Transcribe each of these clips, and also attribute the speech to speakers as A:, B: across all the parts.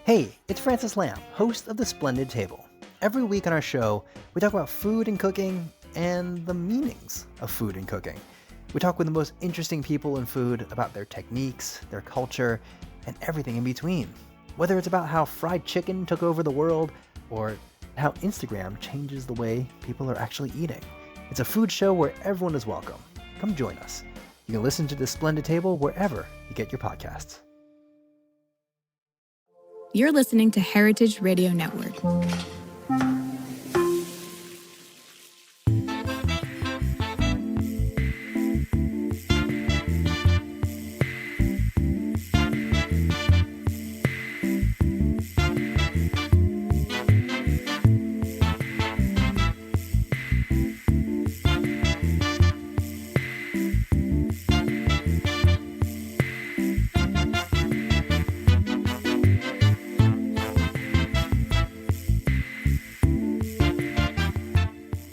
A: Hey, it's Francis Lamb, host of The Splendid Table. Every week on our show, we talk about food and cooking and the meanings of food and cooking. We talk with the most interesting people in food about their techniques, their culture, and everything in between. Whether it's about how fried chicken took over the world or how Instagram changes the way people are actually eating. It's a food show where everyone is welcome. Come join us. You can listen to The Splendid Table wherever you get your podcasts.
B: You're listening to Heritage Radio Network.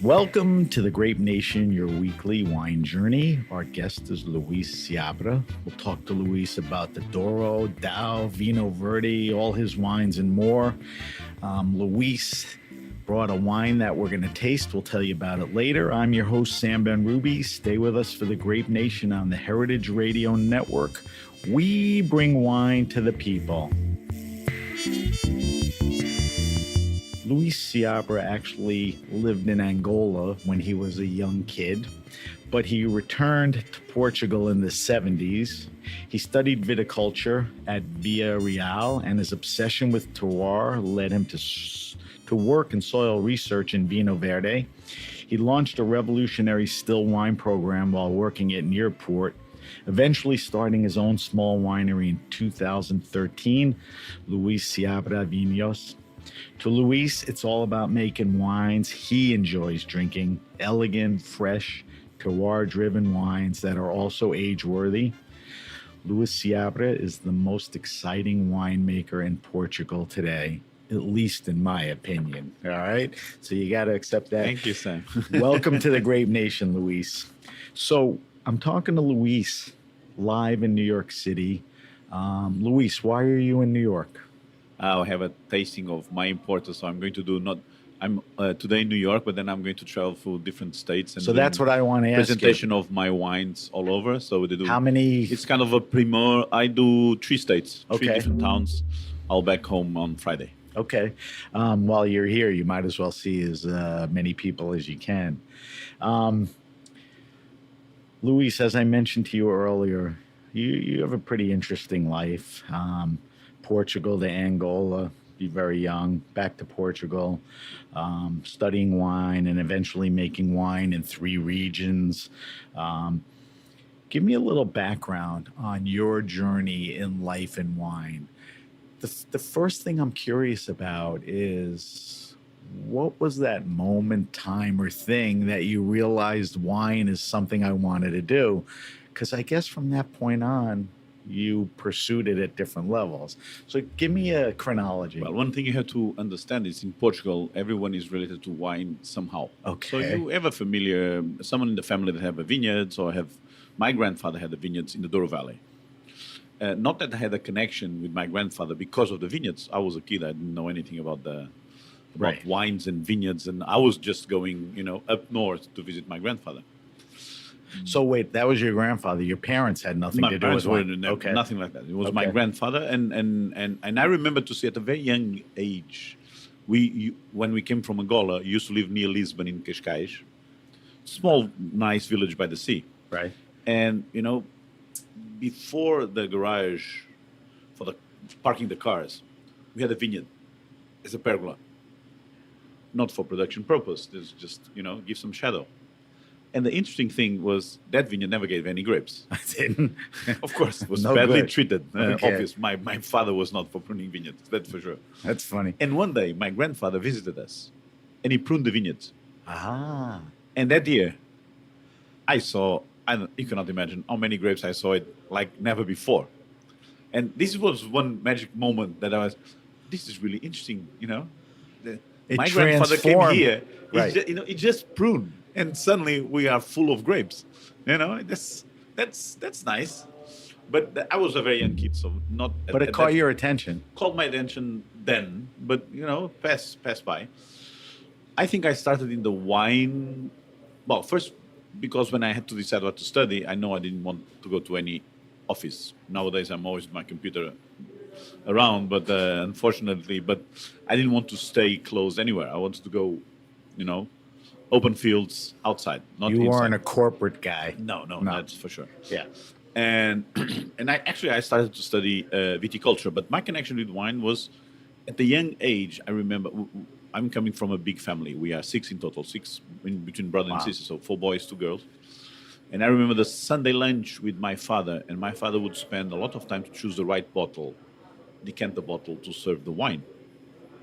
C: Welcome to the Grape Nation, your weekly wine journey. Our guest is Luis Seabra. We'll talk to Luis about the Douro, Dao, Vino Verde, all his wines and more. Luis brought a wine that we're going to taste. We'll tell you about it later. I'm your host, Sam Ben-Ruby. Stay with us for the Grape Nation on the Heritage Radio Network. We bring wine to the people. Luis Seabra actually lived in Angola when he was a young kid, but he returned to Portugal in the 70s. He studied viticulture at Via Real, and his obsession with terroir led him to work in soil research in Vino Verde. He launched a revolutionary still wine program while working at Nearport, eventually starting his own small winery in 2013, Luis Seabra Vinhos. To Luis, it's all about making wines he enjoys drinking, elegant, fresh, terroir-driven wines that are also age-worthy. Luis Seabra is the most exciting winemaker in Portugal today, at least in my opinion. All right? So you got to accept that.
D: Thank you, Sam.
C: Welcome to the Grape Nation, Luis. So I'm talking to Luis live in New York City. Luis, why are you in New York?
D: I have a tasting of my importer, so I'm going to do I'm today in New York, but then I'm going to travel through different states. And
C: So that's what I want to ask
D: presentation of my wines all over. So they do.
C: How many?
D: It's kind of a primeur. I do 3 states, 3
C: Okay.
D: different towns. I'll back home on Friday.
C: Okay. While you're here, you might as well see as many people as you can. Luis, as I mentioned to you earlier, you have a pretty interesting life. Portugal to Angola, you're very young, back to Portugal, studying wine and eventually making wine in 3 regions. Give me a little background on your journey in life and wine. The first thing I'm curious about is, what was that moment, time, or thing that you realized wine is something I wanted to do? Because I guess from that point on, you pursued it at different levels. So give me a chronology.
D: Well, one thing you have to understand is in Portugal, everyone is related to wine somehow.
C: Okay.
D: So you have a familiar, someone in the family that have a vineyards or have, my grandfather had the vineyards in the Douro Valley. Not that I had a connection with my grandfather because of the vineyards. I was a kid, I didn't know anything about
C: Right.
D: wines and vineyards, and I was just going, up north to visit my grandfather.
C: So wait, that was your grandfather. Your parents had nothing
D: My
C: to do
D: parents
C: with
D: were
C: wine.
D: never, nothing like that. It was my
C: Okay.
D: grandfather, and I remember to see at a very young age, when we came from Angola, used to live near Lisbon in Cascais, small nice village by the sea,
C: Right.
D: and before the garage for the parking the cars, we had a vineyard as a pergola, not for production purpose. There's just give some shadow. And the interesting thing was that vineyard never gave any grapes.
C: I didn't.
D: Of course, it was
C: No
D: badly
C: good.
D: treated.
C: Okay.
D: Obvious. My father was not for pruning vineyards, that's for sure.
C: That's funny.
D: And one day, my grandfather visited us, and he pruned the vineyards.
C: Ah.
D: And that year, you cannot imagine how many grapes I saw it like never before. And this was one magic moment that this is really interesting, My grandfather came
C: transformed.
D: here,
C: Right.
D: he just pruned, and suddenly we are full of grapes. That's nice. But I was a very young kid, so not
C: But it
D: at
C: caught
D: that
C: your attention.
D: called my attention then. But pass by. I think I started in the wine. Well, first because when I had to decide what to study, I know I didn't want to go to any office. Nowadays, I'm always with my computer around, but unfortunately, but I didn't want to stay closed anywhere. I wanted to go, you know, open fields outside, not
C: You
D: inside.
C: weren't a corporate guy.
D: No,
C: No.
D: that's for sure.
C: Yeah.
D: And and I started to study viticulture, but my connection with wine was at a young age. I remember I'm coming from a big family. We are six in total, six between brother and
C: Wow.
D: sister, so 4 boys, 2 girls. And I remember the Sunday lunch with my father, and my father would spend a lot of time to choose the right bottle, decant the bottle to serve the wine.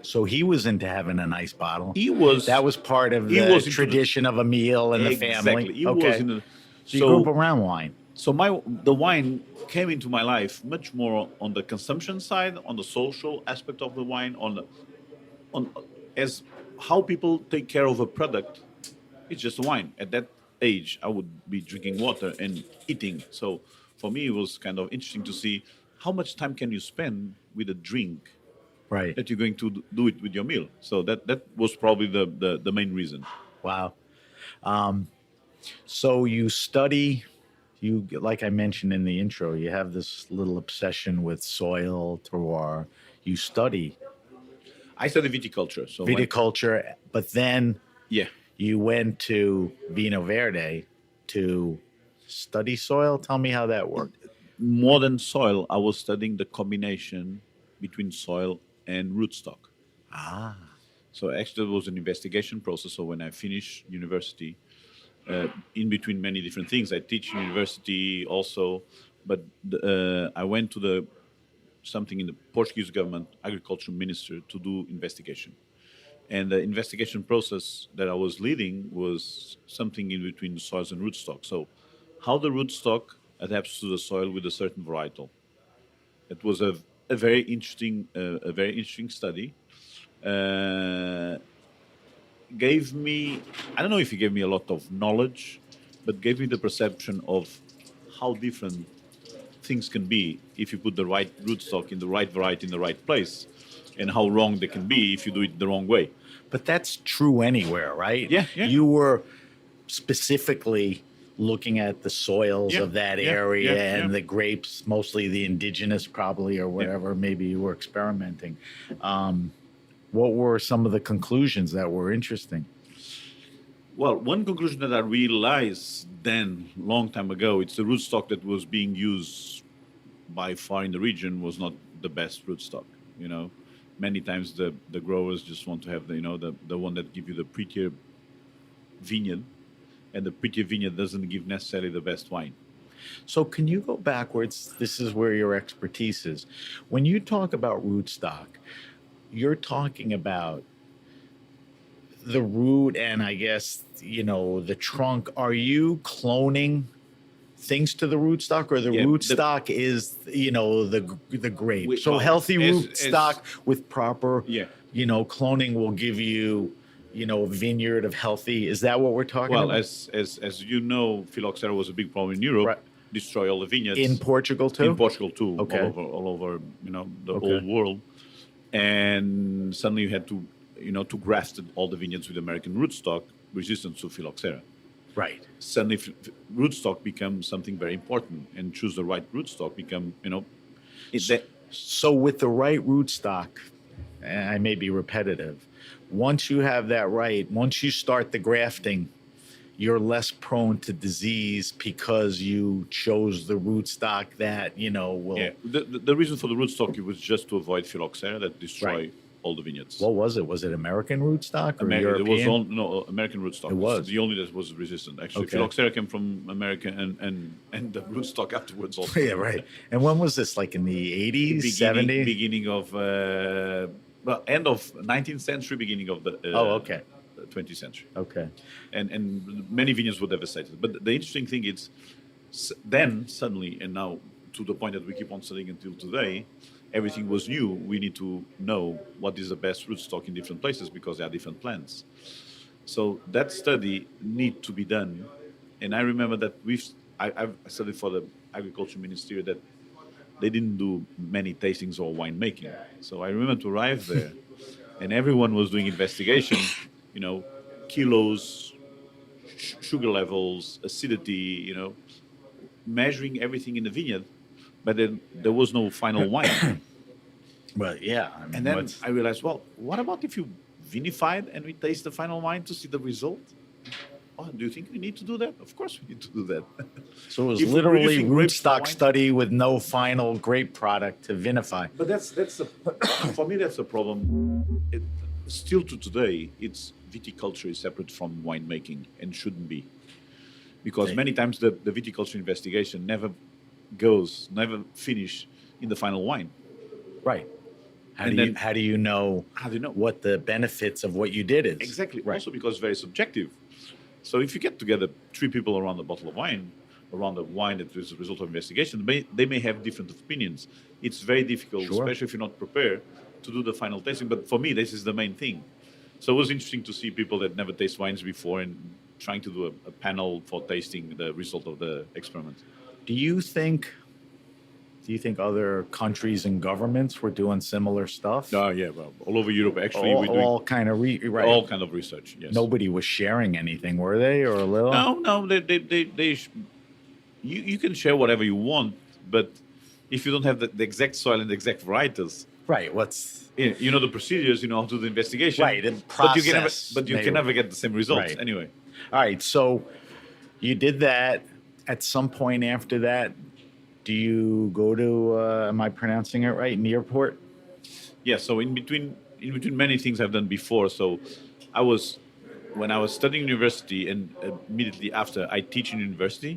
C: So he was into having a nice bottle.
D: He was
C: That was part of
D: he
C: the
D: was into the-
C: tradition of a meal in the family.
D: Exactly. He
C: Okay.
D: was in the
C: So you grew up around wine.
D: So the wine came into my life much more on the consumption side, on the social aspect of the wine, on as how people take care of a product. It's just wine. At that age, I would be drinking water and eating. So for me, it was kind of interesting to see how much time can you spend with a drink
C: Right.
D: that you're going to do it with your meal. So that was probably the main reason.
C: Wow. So you study, you like I mentioned in the intro, you have this little obsession with soil, terroir. You study
D: I studied viticulture. So
C: viticulture, but then
D: yeah.
C: you went to Vino Verde to study soil. Tell me how that worked.
D: More than soil, I was studying the combination between soil and rootstock.
C: Ah,
D: So actually, it was an investigation process. So when I finished university, in between many different things, I teach in university also, but I went to something in the Portuguese government, agriculture minister, to do investigation. And the investigation process that I was leading was something in between the soils and rootstock. So, how the rootstock adapts to the soil with a certain varietal. It was a very interesting study. Uh, gave me, I don't know if it gave me a lot of knowledge, but gave me the perception of how different things can be if you put the right rootstock in the right variety in the right place, and how wrong they can be if you do it the wrong way.
C: but that's true anywhere, right?
D: Yeah, yeah.
C: You were specifically looking at the soils
D: Yeah,
C: of that
D: yeah,
C: area
D: yeah,
C: and
D: yeah.
C: the grapes, mostly the indigenous, probably, or whatever. Maybe you were experimenting. What were some of the conclusions that were interesting?
D: Well, one conclusion that I realized then, long time ago, it's the rootstock that was being used by far in the region was not the best rootstock. Many times the growers just want to have the one that give you the prettier vineyard, and the prettier vineyard doesn't give necessarily the best wine.
C: So, can you go backwards? This is where your expertise is. When you talk about rootstock, you're talking about the root and I guess, the trunk. Are you cloning things to the rootstock, or the
D: Yeah,
C: rootstock is, the grape? So,
D: well,
C: healthy
D: as-
C: rootstock with proper,
D: Yeah.
C: cloning will give you, a vineyard of healthy. Is that what we're talking
D: Well,
C: about?
D: as you know, phylloxera was a big problem in Europe.
C: Right.
D: Destroy all the vineyards
C: In Portugal too?
D: In Portugal too,
C: Okay.
D: all over the
C: Okay.
D: whole world, and suddenly you had to graft all the vineyards with American rootstock resistant to phylloxera.
C: Right.
D: Suddenly, rootstock becomes something very important, and choose the right rootstock become
C: So with the right rootstock, and I may be repetitive, once you have that right, once you start the grafting, you're less prone to disease because you chose the rootstock that, will.
D: yeah. The reason for the rootstock, it was just to avoid phylloxera that destroy
C: Right.
D: all the vineyards.
C: What was it? Was it American rootstock or
D: It
C: European?
D: was all, no American rootstock.
C: It was.
D: the only that was resistant. Actually,
C: Okay.
D: phylloxera came from America, and the rootstock afterwards also.
C: Yeah, right. And when was this? Like in the 80s, 70s?
D: Beginning of end of 19th century, beginning of the
C: Okay.
D: 20th century,
C: Okay.
D: and many vineyards were devastated. But the interesting thing is, then suddenly, and now to the point that we keep on studying until today, everything was new. We need to know what is the best rootstock in different places because there are different plants. So that study need to be done. And I remember that I've studied for the agriculture ministry that they didn't do many tastings or winemaking. So I remember to arrive there, and everyone was doing investigation, you know, kilos, sugar levels, acidity, measuring everything in the vineyard, but then there was no final wine.
C: But yeah, I mean,
D: And then
C: what's
D: I realized, well, what about if you vinify it and we taste the final wine to see the result? Oh, do you think we need to do that? Of course we need to do that.
C: so it was
D: if we're
C: literally
D: producing grapes for
C: rootstock
D: wine-
C: study with no final grape product to vinify.
D: But that's the for me that's the problem. Still to today, it's viticulture is separate from winemaking and shouldn't be, because
C: Okay.
D: many times the viticulture investigation never finish in the final wine.
C: Right. How
D: And
C: do you
D: then-
C: how do you know
D: How do you know?
C: what the benefits of what you did is?
D: Exactly.
C: Right.
D: Also because it's very subjective. So if you get together three people around a bottle of wine, around the wine that is a result of investigation, they may have different opinions. It's very difficult,
C: Sure.
D: especially if you're not prepared to do the final tasting. But for me, this is the main thing. So it was interesting to see people that never taste wines before and trying to do a panel for tasting the result of the experiment.
C: Do you think other countries and governments were doing similar stuff?
D: Yeah, well, all over Europe, actually,
C: all,
D: we're doing
C: all kind of right.
D: all kind of research. Yes.
C: Nobody was sharing anything, were they, or a little?
D: No, you can share whatever you want, but if you don't have the exact soil and the exact varieties,
C: Right. What's
D: you know the procedures, you know how to do the investigation,
C: Right, the
D: but you can never,
C: process
D: but you
C: may-
D: can never get the same results
C: Right.
D: anyway.
C: all right? So you did that. At some point after that, do you go to? Am I pronouncing it right? Nearport.
D: Yeah, so in between many things I've done before. So when I was studying university, and immediately after I teach in university,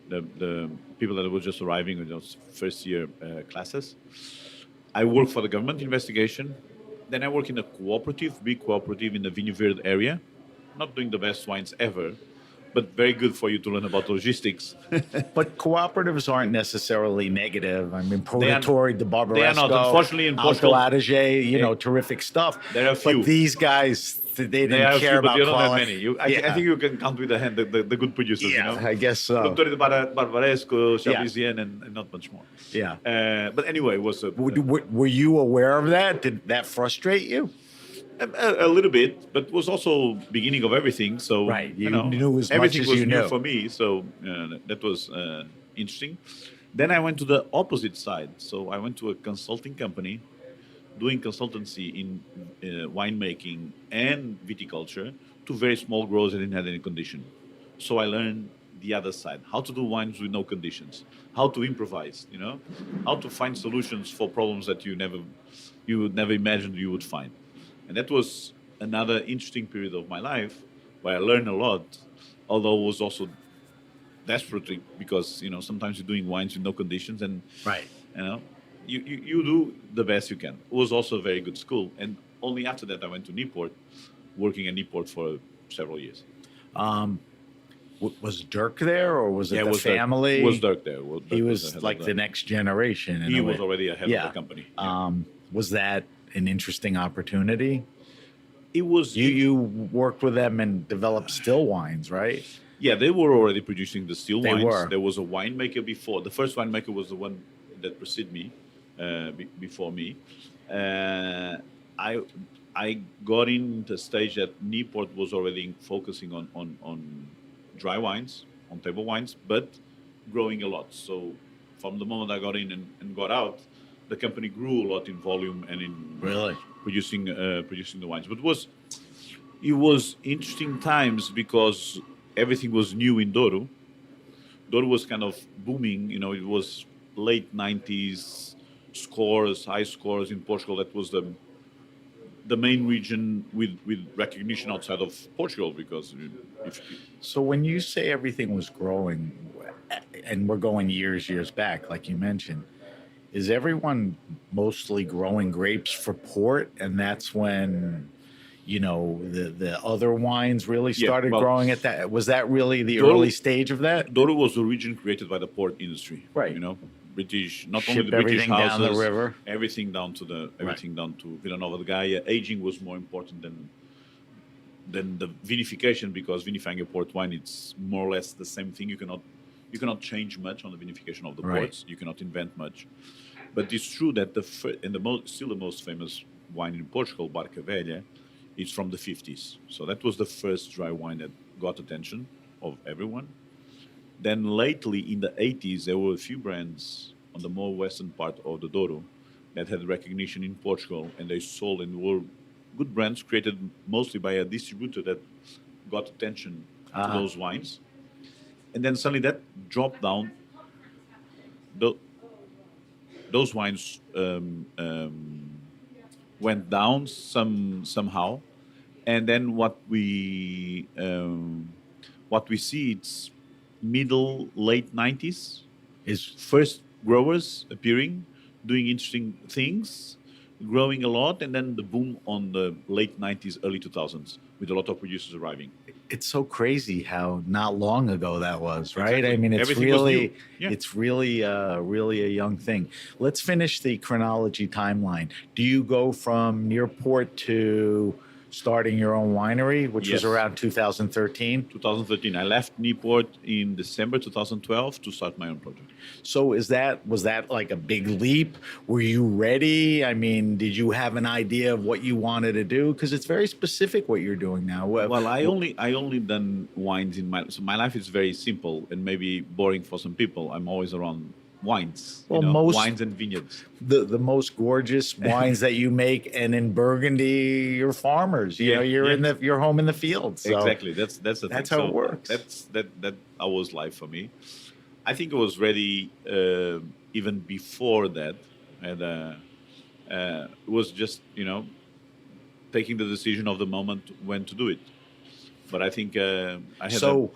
D: the people that were just arriving with those first year classes. I work for the government investigation. Then I work in a big cooperative in the Vineyard area. Not doing the best wines ever, but very good for you to learn about logistics.
C: But cooperatives aren't necessarily negative. I mean,
D: They are-
C: Prototori, the Barbaresco,
D: they are not. Unfortunately, in Portugal-
C: Alto Adige, terrific stuff.
D: There are a few.
C: But these guys, they
D: There
C: didn't
D: are a
C: care
D: few, but
C: about
D: you don't have
C: quality.
D: many. I think you can count with the hand the good producers.
C: Yeah, I guess so.
D: Dr. Barbaresco, Chablisienne, and not much more.
C: Yeah.
D: But anyway, it was
C: Were you aware of that? Did that frustrate you?
D: a little bit, but it was also beginning of everything. So
C: Right, you
D: know,
C: knew as much
D: everything
C: as
D: was
C: you
D: new
C: knew.
D: for me. So that was interesting. Then I went to the opposite side. So I went to a consulting company doing consultancy in winemaking and viticulture to very small growers that didn't have any condition. So I learned the other side, how to do wines with no conditions, how to improvise, how to find solutions for problems that you would never imagined you would find. And that was another interesting period of my life where I learned a lot, although it was also desperately because, sometimes you're doing wines with no conditions and,
C: Right.
D: you do the best you can. It was also a very good school. And only after that I went to Newport, working at Newport for several years.
C: Was Dirk there, or was it the
D: was Dirk.
C: family?
D: Was Dirk there?
C: He
D: Dirk
C: was
D: ahead
C: like
D: of
C: the next generation. in
D: He
C: a
D: was
C: way.
D: already ahead
C: Yeah.
D: of the company.
C: Was that an interesting opportunity?
D: It was.
C: You worked with them and developed still wines, right?
D: Yeah, they were already producing the still
C: They
D: wines.
C: were.
D: There was a winemaker before. The first winemaker was the one that preceded me, before me. I got in the stage that Newport was already focusing on dry wines, on table wines, but growing a lot. So from the moment I got in and got out, the company grew a lot in volume and in
C: Really?
D: producing the wines. But it was interesting times because everything was new in Douro. Douro was kind of booming. It was late 90s high scores in Portugal. That was the main region with recognition outside of Portugal because
C: So when you say everything was growing, and we're going years back, like you mentioned, is everyone mostly growing grapes for port, and that's when the other wines really
D: Yeah,
C: started
D: well,
C: growing at that? Was that really the
D: Douro-
C: early stage of that?
D: Douro was the region created by the port industry.
C: Right.
D: British, not
C: Ship
D: only the British
C: everything down
D: houses,
C: the river.
D: everything down to Vila Nova de Gaia. Aging was more important than the vinification because vinifying a port wine, it's more or less the same thing. You cannot You cannot change much on the vinification of the
C: Right.
D: ports. You cannot invent much. But it's true that still the most famous wine in Portugal, Barca Velha, is from the 50s. So that was the first dry wine that got attention of everyone. Then lately, in the 80s, there were a few brands on the more western part of the Douro that had recognition in Portugal, and they sold and were good brands created mostly by a distributor that got attention to those wines. And then suddenly that dropped down. Tho- Those wines went down somehow, and then what we see, it's middle late 90s,
C: Is
D: first growers appearing, doing interesting things, growing a lot, and then the boom on the late 90s, early 2000s, with a lot of producers arriving.
C: it's so crazy how not long ago that was, right?
D: Exactly.
C: I mean, it's
D: Everything was new.
C: really,
D: Yeah.
C: it's really a young thing. Let's finish the chronology timeline. Do you go from Nearport to starting your own winery, which was
D: Yes.
C: around 2013?
D: 2013, I left Newport in December 2012 to start my own project.
C: So was that like a big leap? Were you ready? I mean, did you have an idea of what you wanted to do? Because it's very specific what you're doing now.
D: Well, I only done wines in my life is very simple and maybe boring for some people. I'm always around wines.
C: Well, most-
D: wines and vineyards.
C: the most gorgeous wines that you make, and in Burgundy, you're farmers. You
D: Yeah,
C: know, you're
D: yeah.
C: you're home in the fields. So
D: Exactly. That's the thing.
C: that's how it works.
D: That was life for me. I think I was ready even before that, and it was just taking the decision of the moment when to do it. But I think I had
C: So,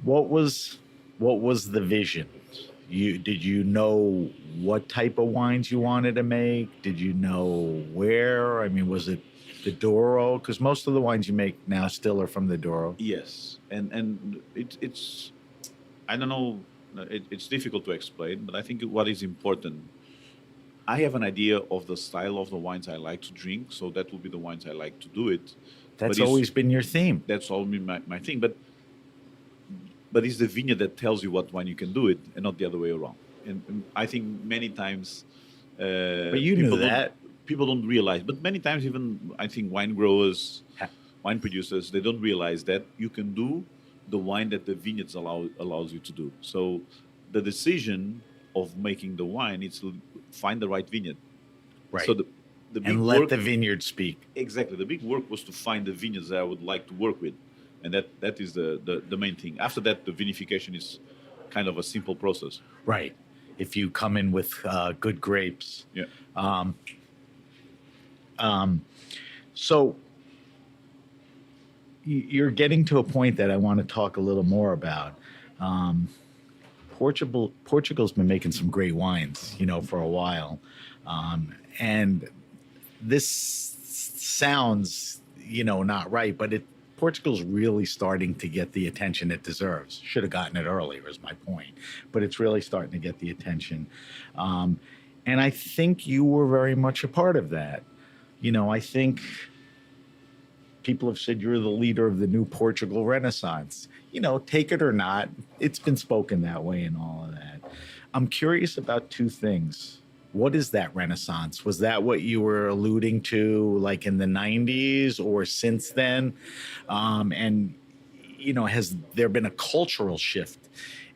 C: what was the vision? Did you know what type of wines you wanted to make? Did you know where? I mean, was it the Douro? Because most of the wines you make now still are from the Douro.
D: yes, and it's I don't know. It's difficult to explain, but I think what is important. I have an idea of the style of the wines I like to drink, so that will be the wines I like to do it.
C: That's
D: it's-
C: always been your theme.
D: That's all my thing. But it's the vineyard that tells you what wine you can do it, and not the other way around. And I think many times.
C: But you knew that.
D: People don't realize. But many times, even I think wine growers, wine producers, they don't realize that you can do the wine that the vineyards allows you to do. So the decision of making the wine is to find the right vineyard.
C: Right.
D: So the big
C: And let
D: work,
C: the vineyard speak.
D: exactly, the big work was to find the vineyards that I would like to work with, and that is the main thing. After that, the vinification is kind of a simple process.
C: Right. If you come in with good grapes.
D: Yeah.
C: So you're getting to a point that I want to talk a little more about. Portugal's been making some great wines, for a while. And this sounds, not right, but Portugal's really starting to get the attention it deserves. Should have gotten it earlier, is my point. But it's really starting to get the attention. And I think you were very much a part of that. I think people have said you're the leader of the new Portugal Renaissance. Take it or not, it's been spoken that way and all of that. I'm curious about two things. What is that Renaissance? Was that what you were alluding to, like in the 90s or since then? And has there been a cultural shift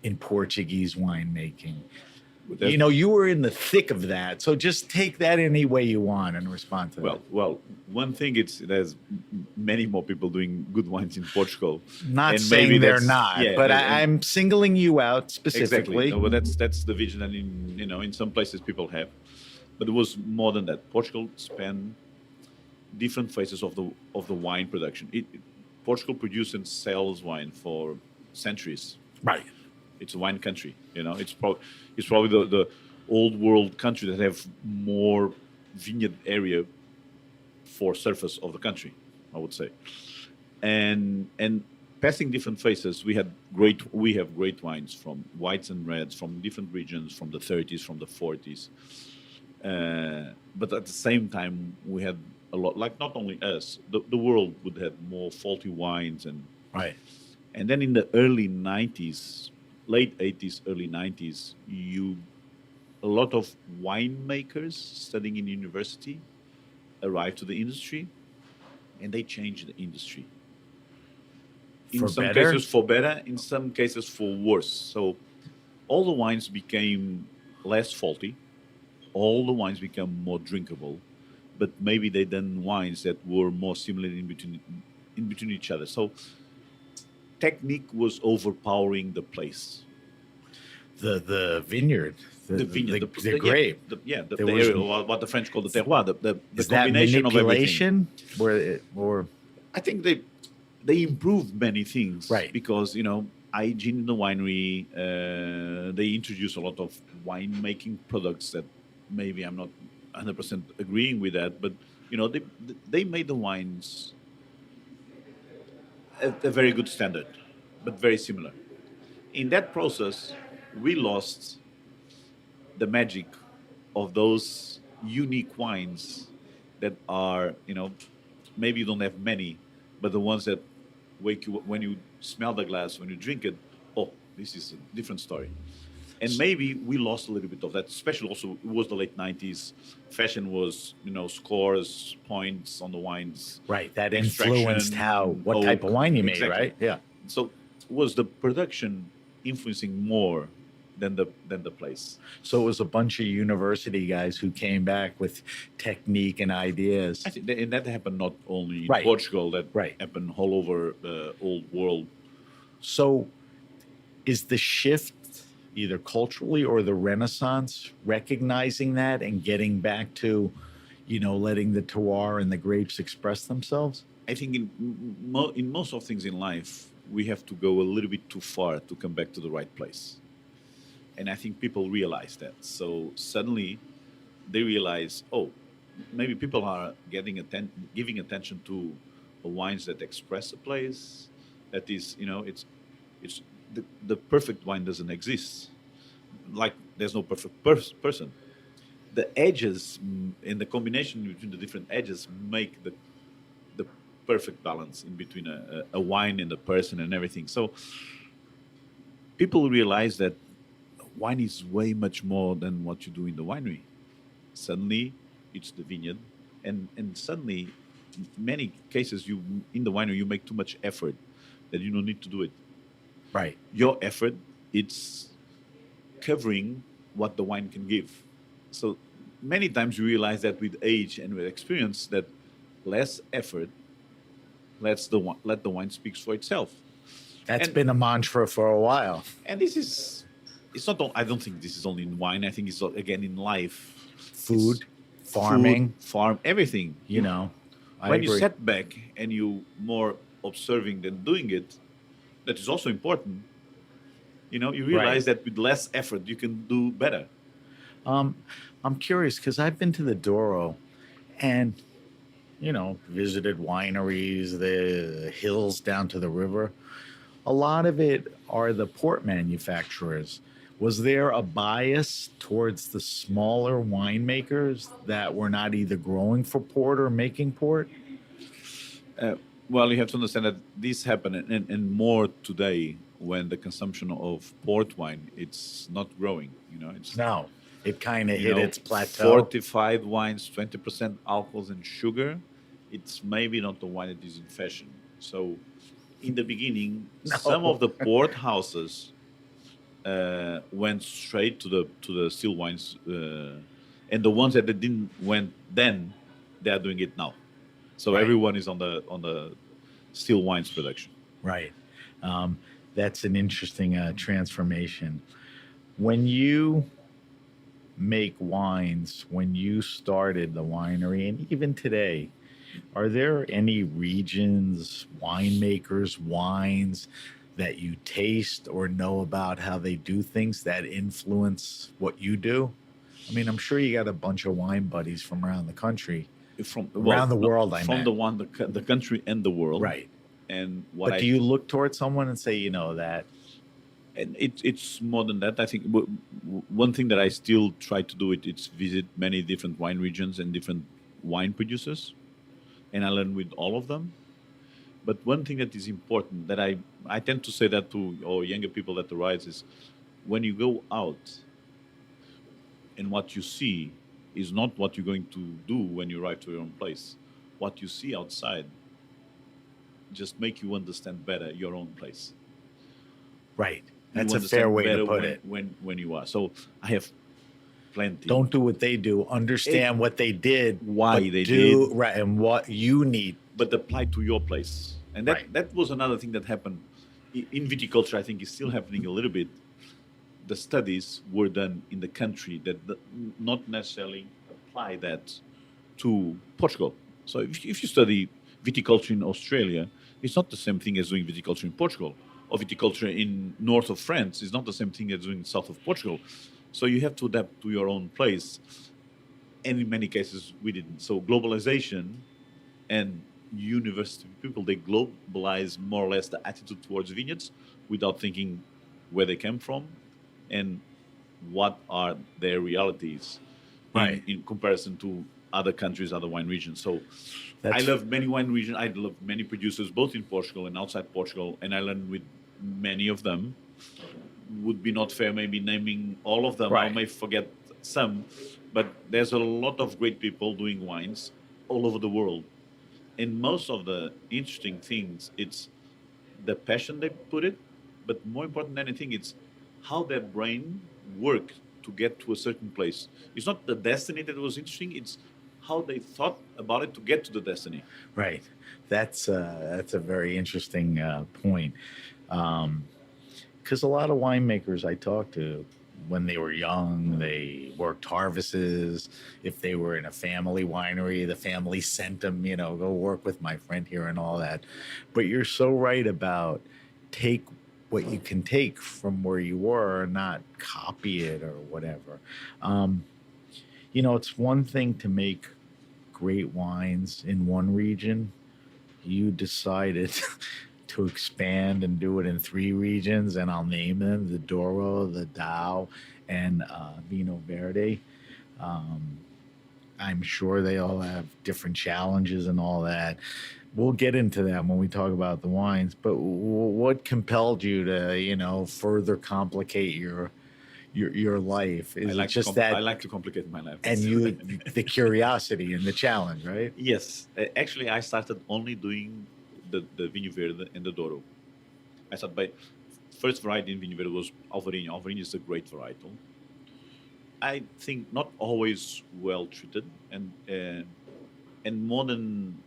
C: in Portuguese winemaking? You were in the thick of that, so just take that any way you want and respond to that.
D: Well, one thing there's many more people doing good wines in Portugal.
C: Not
D: and
C: saying
D: maybe
C: they're
D: that's-
C: not,
D: yeah,
C: but
D: and-
C: I'm singling you out specifically.
D: Exactly. No, but that's the vision that in some places people have, but it was more than that. Portugal spanned different phases of the wine production. Portugal produces and sells wine for centuries.
C: Right.
D: It's a wine country. It's probably the old world country that have more vineyard area for surface of the country, I would say. And passing different phases, we have great wines from whites and reds from different regions, from the 30s, from the 40s. But at the same time, we had a lot, like not only us, the world would have more faulty wines, and
C: Right.
D: And then in the early 90s, late 80s, early 90s, a lot of winemakers studying in university arrived to the industry, and they changed the industry. In
C: For
D: some
C: better?
D: cases for better, in some cases for worse. So all the wines became less faulty, all the wines became more drinkable, but maybe they done wines that were more similar in between each other. So technique was overpowering the place.
C: The vineyard,
D: The vineyard,
C: the grape. There
D: the
C: was
D: area, what the French call the terroir, the
C: is that
D: combination of everything.
C: manipulation or
D: I think they improved many things,
C: Right.
D: because hygiene in the winery. They introduced a lot of winemaking products that maybe I'm not 100% agreeing with that, but they made the wines at a very good standard, but very similar. In that process, we lost the magic of those unique wines that are, maybe you don't have many, but the ones that wake you up when you smell the glass, when you drink it. Oh, this is a different story. And maybe we lost a little bit of that, especially also it was the late 90s. Fashion was, scores, points on the wines.
C: right that
D: Extraction,
C: influenced what type of
D: oak,
C: wine you made,
D: exactly.
C: right? Yeah.
D: So was the production influencing more than the place?
C: So it was a bunch of university guys who came back with technique and ideas.
D: I think and that happened not only in
C: Right.
D: Portugal, that
C: Right.
D: happened all over the old world.
C: So is the shift either culturally or the Renaissance recognizing that and getting back to, letting the terroir and the grapes express themselves?
D: I think in most of things in life, we have to go a little bit too far to come back to the right place. And I think people realize that. So suddenly they realize, oh, maybe people are giving attention to wines that express a place. That is, it's the perfect wine doesn't exist. Like there's no perfect person. The edges and the combination between the different edges make the perfect balance in between a wine and a person and everything. So people realize that wine is way much more than what you do in the winery. Suddenly, it's the vineyard, and suddenly, in many cases, you in the winery you make too much effort that you don't need to do it.
C: Right.
D: Your effort, it's covering what the wine can give. So many times you realize that with age and with experience that less effort let the wine speaks for itself.
C: That's
D: And-
C: been a mantra for a while.
D: And this is, it's not. I don't think this is only in wine. I think it's again in life,
C: Food,
D: It's
C: farming,
D: farm, everything.
C: I
D: When
C: agree.
D: you set back and you more observing than doing it, that is also important. You realize that with less effort you can do better.
C: I'm curious because I've been to the Douro and, visited wineries, the hills down to the river. A lot of it are the port manufacturers. Was there a bias towards the smaller winemakers that were not either growing for port or making port?
D: Well, you have to understand that this happened and more today when the consumption of port wine it's not growing. It's
C: No, it kind of
D: you
C: hit
D: know,
C: its plateau.
D: fortified wines, 20% alcohols and sugar. It's maybe not the wine that is in fashion. So, in the beginning,
C: No.
D: some of the port houses went straight to the still wines, and the ones that they didn't went then, they are doing it now. So
C: Right.
D: everyone is on the still wines production.
C: Right. That's an interesting transformation. When you make wines, when you started the winery, and even today, are there any regions, winemakers, wines that you taste or know about how they do things that influence what you do? I mean, I'm sure you got a bunch of wine buddies from around the country. Around the world, I
D: from
C: meant.
D: the country and the world.
C: Right.
D: And
C: But do you look towards someone and say, that?
D: And it's more than that. I think one thing that I still try to do it's visit many different wine regions and different wine producers, and I learn with all of them. But one thing that is important that I tend to say that to our younger people that arrive is when you go out and what you see is not what you're going to do when you arrive to your own place. What you see outside just make you understand better your own place.
C: Right.
D: You
C: That's a fair
D: understand
C: way to
D: better
C: put
D: when,
C: it.
D: when you are. So I have plenty.
C: Don't do what they do. Understand what they did.
D: Why
C: but
D: they
C: do,
D: did.
C: Right. And what you need.
D: But apply to your place. And that,
C: Right.
D: that was another thing that happened in viticulture. I think is still happening a little bit. The studies were done in the country that not necessarily apply that to Portugal. So if you study viticulture in Australia, it's not the same thing as doing viticulture in Portugal. Or viticulture in north of France is not the same thing as doing south of Portugal. So you have to adapt to your own place. And in many cases, we didn't. So globalization and university people, they globalize more or less the attitude towards vineyards without thinking where they came from and what are their realities
C: Right.
D: in comparison to other countries, other wine regions. So
C: That's-
D: I love many wine regions. I love many producers, both in Portugal and outside Portugal, and I learn with many of them. Would be not fair maybe naming all of them. I
C: Right.
D: may forget some, but there's a lot of great people doing wines all over the world. And most of the interesting things, it's the passion they put it, but more important than anything, it's how their brain worked to get to a certain place. It's not the destiny that was interesting, it's how they thought about it to get to the destiny.
C: Right. That's a very interesting point. Because a lot of winemakers I talked to, when they were young, they worked harvests. If they were in a family winery, the family sent them, go work with my friend here and all that. But you're so right about take what you can take from where you were, not copy it or whatever. It's one thing to make great wines in one region. You decided to expand and do it in 3 regions, and I'll name them: the Douro, the Dow, and Vino Verde. I'm sure they all have different challenges and all that. We'll get into that when we talk about the wines. But what compelled you to, further complicate your life? Is it just that
D: I like to complicate my life.
C: and the curiosity and the challenge, right?
D: Yes, actually, I started only doing the Vinho Verde and the Douro. I started by first variety in Vinho Verde was Alvarinho. Alvarinho is a great varietal. I think not always well treated, and more than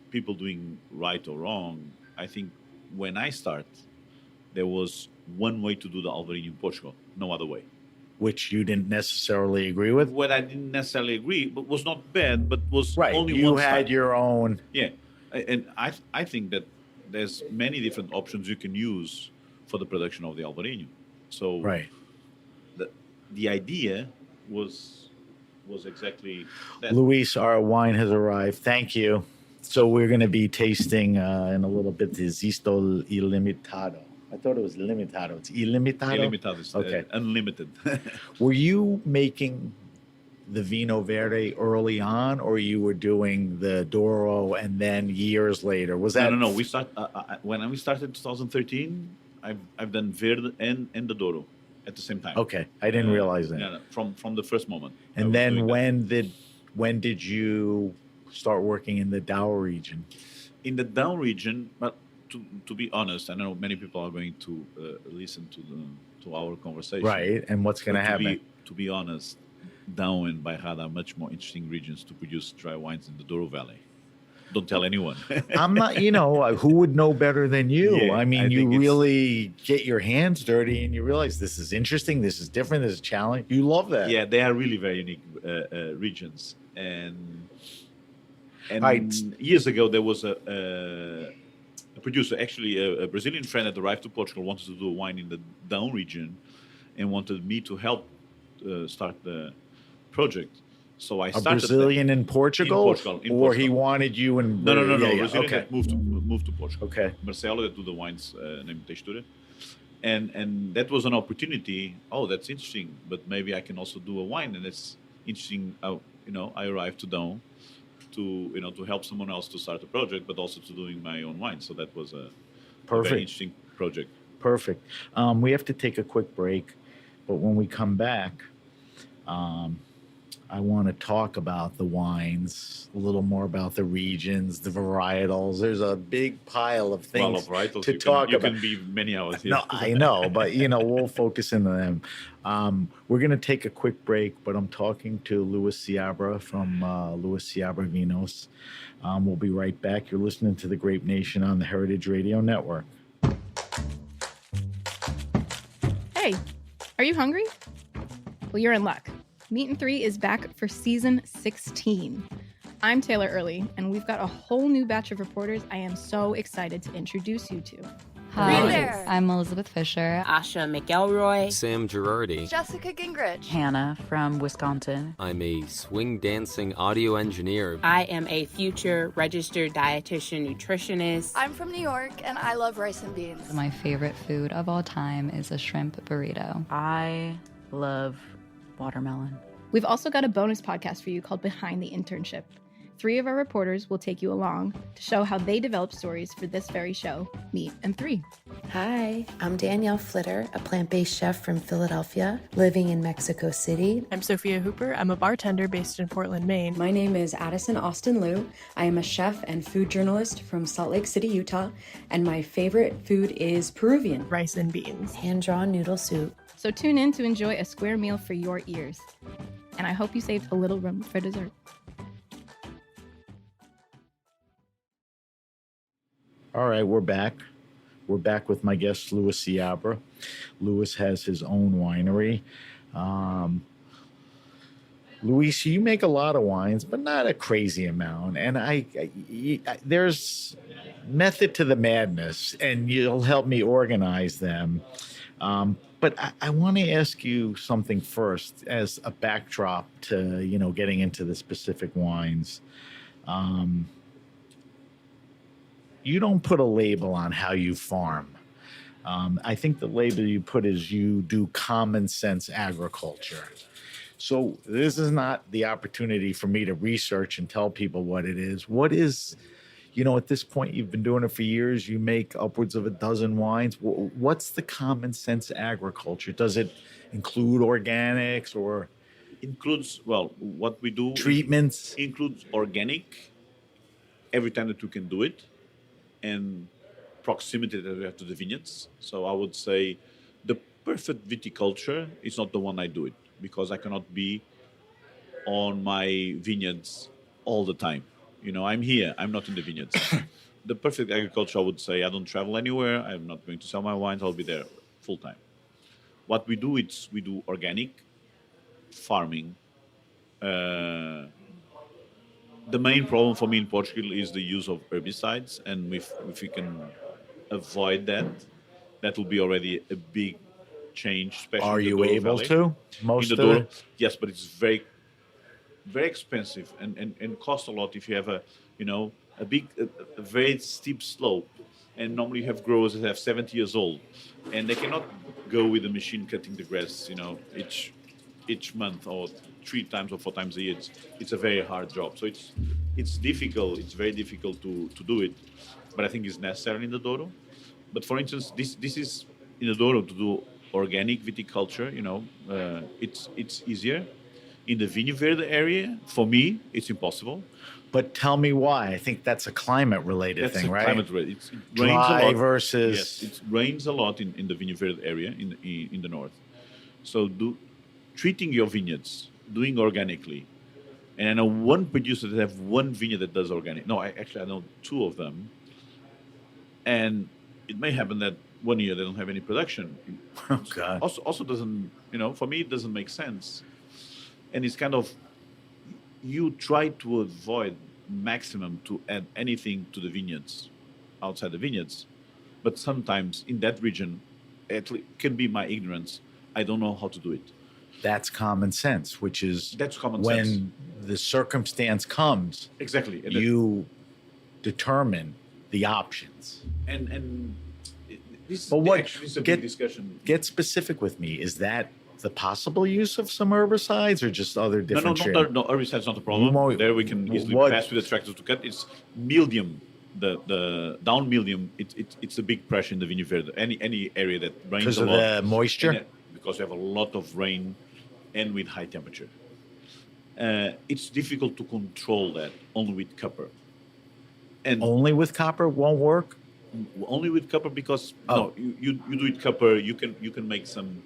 D: people doing right or wrong. I think when I start, there was one way to do the Alvarinho in Portugal, no other way.
C: Which you didn't necessarily agree with.
D: What I didn't necessarily agree, but was not bad, but was
C: Right.
D: only
C: You
D: one
C: had
D: style.
C: your own.
D: Yeah, and I think that there's many different options you can use for the production of the Alvarinho. So
C: Right.
D: the idea was exactly that.
C: Luis, our wine has arrived. Thank you. So we're going to be tasting in a little bit the Zisto Ilimitado. I thought it was limitado. It's illimitado.
D: Illimitado is
C: Okay.
D: unlimited.
C: Were you making the Vino Verde early on, or you were doing the Douro and then years later? Was that
D: No. We start when we started in 2013. I've done Verde and the Douro at the same time.
C: Okay, I didn't realize that.
D: Yeah, from the first moment. I
C: And
D: was
C: then
D: doing that.
C: when did you start working in the Dow region?
D: In the down region, but to be honest, I know many people are going to listen to our conversation.
C: Right, and what's going to
D: But
C: happen?
D: To be honest, Down and Bairrada are much more interesting regions to produce dry wines in the Douro Valley. Don't tell anyone.
C: I'm not, who would know better than you?
D: Yeah,
C: I mean,
D: I
C: you
D: think it's-
C: really get your hands dirty and you realize this is interesting, this is different, this is a challenge. You love that.
D: Yeah, they are really very unique regions. And
C: Right.
D: years ago, there was a producer, actually a Brazilian friend that arrived to Portugal, wanted to do a wine in the Down region and wanted me to help start the project. So I
C: A
D: started
C: Brazilian in Portugal?
D: In
C: or he
D: Portugal.
C: wanted you in
D: No.
C: Yeah, yeah,
D: Brazilian
C: okay.
D: that moved to Portugal.
C: Okay.
D: Marcelo that do the wines named Textura. And that was an opportunity. Oh, that's interesting, but maybe I can also do a wine, and it's interesting. I arrived to Down to help someone else to start a project, but also to doing my own wine. So that was a
C: Perfect.
D: very interesting project.
C: Perfect. We have to take a quick break, but when we come back, I want to talk about the wines, a little more about the regions, the varietals. There's a big pile of things
D: Well,
C: to talk
D: you
C: about.
D: can be many hours here.
C: No, I know, but we'll focus into them. We're going to take a quick break, but I'm talking to Luis Seabra from Luis Seabra Vinos. We'll be right back. You're listening to the Grape Nation on the Heritage Radio Network.
B: Hey, are you hungry? Well, you're in luck. Meat and Three is back for season 16. I'm Taylor Early, and we've got a whole new batch of reporters I am so excited to introduce you to.
E: Hi,
F: there.
E: I'm Elizabeth Fisher.
F: Asha McElroy.
G: Sam Girardi.
F: Jessica Gingrich.
E: Hannah from Wisconsin.
G: I'm a swing dancing audio engineer.
F: I am a future registered dietitian nutritionist.
H: I'm from New York, and I love rice and beans.
E: My favorite food of all time is a shrimp burrito. I love watermelon.
B: We've also got a bonus podcast for you called Behind the Internship. 3 of our reporters will take you along to show how they develop stories for this very show, Meat and Three.
I: Hi, I'm Danielle Flitter, a plant-based chef from Philadelphia, living in Mexico City.
J: I'm Sophia Hooper. I'm a bartender based in Portland, Maine.
K: My name is Addison Austin Liu. I am a chef and food journalist from Salt Lake City, Utah, and my favorite food is Peruvian.
J: Rice and beans.
I: Hand-drawn noodle soup.
B: So tune in to enjoy a square meal for your ears. And I hope you saved a little room for dessert.
C: All right, we're back. We're back with my guest, Luis Seabra. Luis has his own winery. Luis, you make a lot of wines, but not a crazy amount. And there's method to the madness, and you'll help me organize them. But I want to ask you something first as a backdrop to, getting into the specific wines. You don't put a label on how you farm. I think the label you put is you do common sense agriculture. So this is not the opportunity for me to research and tell people what it is. What is, at this point, you've been doing it for years. You make upwards of a dozen wines. What's the common sense agriculture? Does it include organics or?
D: Includes, what we do.
C: Treatments?
D: Includes organic every time that we can do it. And proximity that we have to the vineyards. So I would say the perfect viticulture is not the one I do it, because I cannot be on my vineyards all the time. I'm here, I'm not in the vineyards. The perfect agriculture, I would say, I don't travel anywhere, I'm not going to sell my wines, I'll be there full time. What we do is we do organic farming. The main problem for me in Portugal is the use of herbicides, and if we can avoid that, that will be already a big change. Especially
C: Are
D: in the
C: you
D: Douro
C: able
D: Valley.
C: to? Most
D: in the
C: of
D: Douro,
C: it?
D: yes, but it's very, very expensive and cost a lot if you have a very steep slope. And normally you have growers that have 70 years old, and they cannot go with a machine cutting the grass, each month or 3 times or 4 times a year. It's a very hard job. So it's difficult. It's very difficult to do it, but I think it's necessary in the Douro. But for instance, this is in the Douro to do organic viticulture. It's easier. In the Vineyard area, for me, it's impossible.
C: But tell me why. I think that's a climate-related thing, right?
D: Climate-related. It rains
C: Dry
D: a lot.
C: versus.
D: Yes, it rains a lot in the Vineyard area in the north. So treating your vineyards, doing organically. And I know one producer that have one vineyard that does organic. No, I know 2 of them. And it may happen that one year they don't have any production.
C: Oh, God.
D: Also doesn't, for me, it doesn't make sense. And it's kind of, you try to avoid maximum to add anything to the vineyards, outside the vineyards. But sometimes in that region, it can be my ignorance. I don't know how to do it.
C: That's common sense, which is
D: that's common
C: when
D: sense.
C: The circumstance comes.
D: Exactly. And
C: you determine the options.
D: And this
C: but what,
D: actually is a big discussion.
C: Get specific with me. Is that the possible use of some herbicides or just other different
D: No, herbicide is not a problem. There we can easily pass with the tractor to cut. It's mildew, the down mildew. It's a big pressure in the vineyard verde. Any area that rains
C: because
D: a
C: of
D: lot,
C: the moisture.
D: Because we have a lot of rain, and with high temperature, it's difficult to control that only with copper. And
C: only with copper won't work.
D: Only with copper because no, you do it copper. You can make some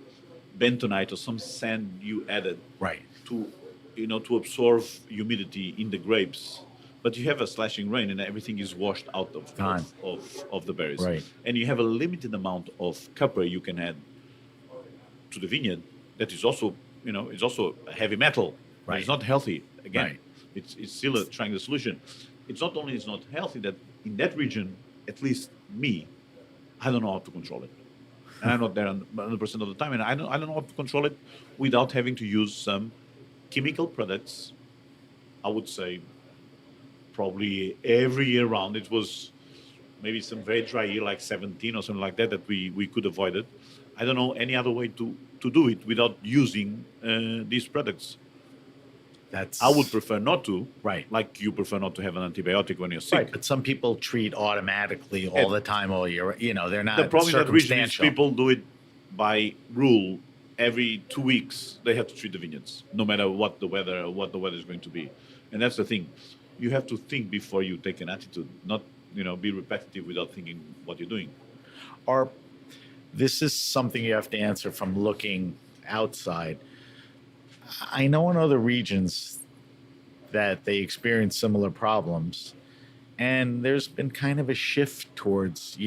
D: bentonite or some sand you added to absorb humidity in the grapes, but you have a slashing rain and everything is washed out of the berries,
C: right?
D: And you have a limited amount of copper you can add to the vineyard. That is also it's also a heavy metal, right? It's not healthy. Again, it's still a triangle solution. It's not only it's not healthy, that in that region, at least me, I don't know how to control it. And I'm not there 100% of the time, and I don't know how to control it without having to use some chemical products. I would say probably every year round. It was maybe some very dry year like 17 or something like that we could avoid it. I don't know any other way to do it without using these products. I would prefer not to.
C: Right.
D: Like you prefer not to have an antibiotic when you're sick.
C: Right, but some people treat automatically all the time, all year. They're not.
D: The problem in that region is
C: circumstantial.
D: people do it by rule. Every 2 weeks, they have to treat the vineyards, no matter what the weather is going to be. And that's the thing. You have to think before you take an attitude, not be repetitive without thinking what you're doing.
C: This is something you have to answer from looking outside. I know in other regions that they experience similar problems, and there's been kind of a shift towards,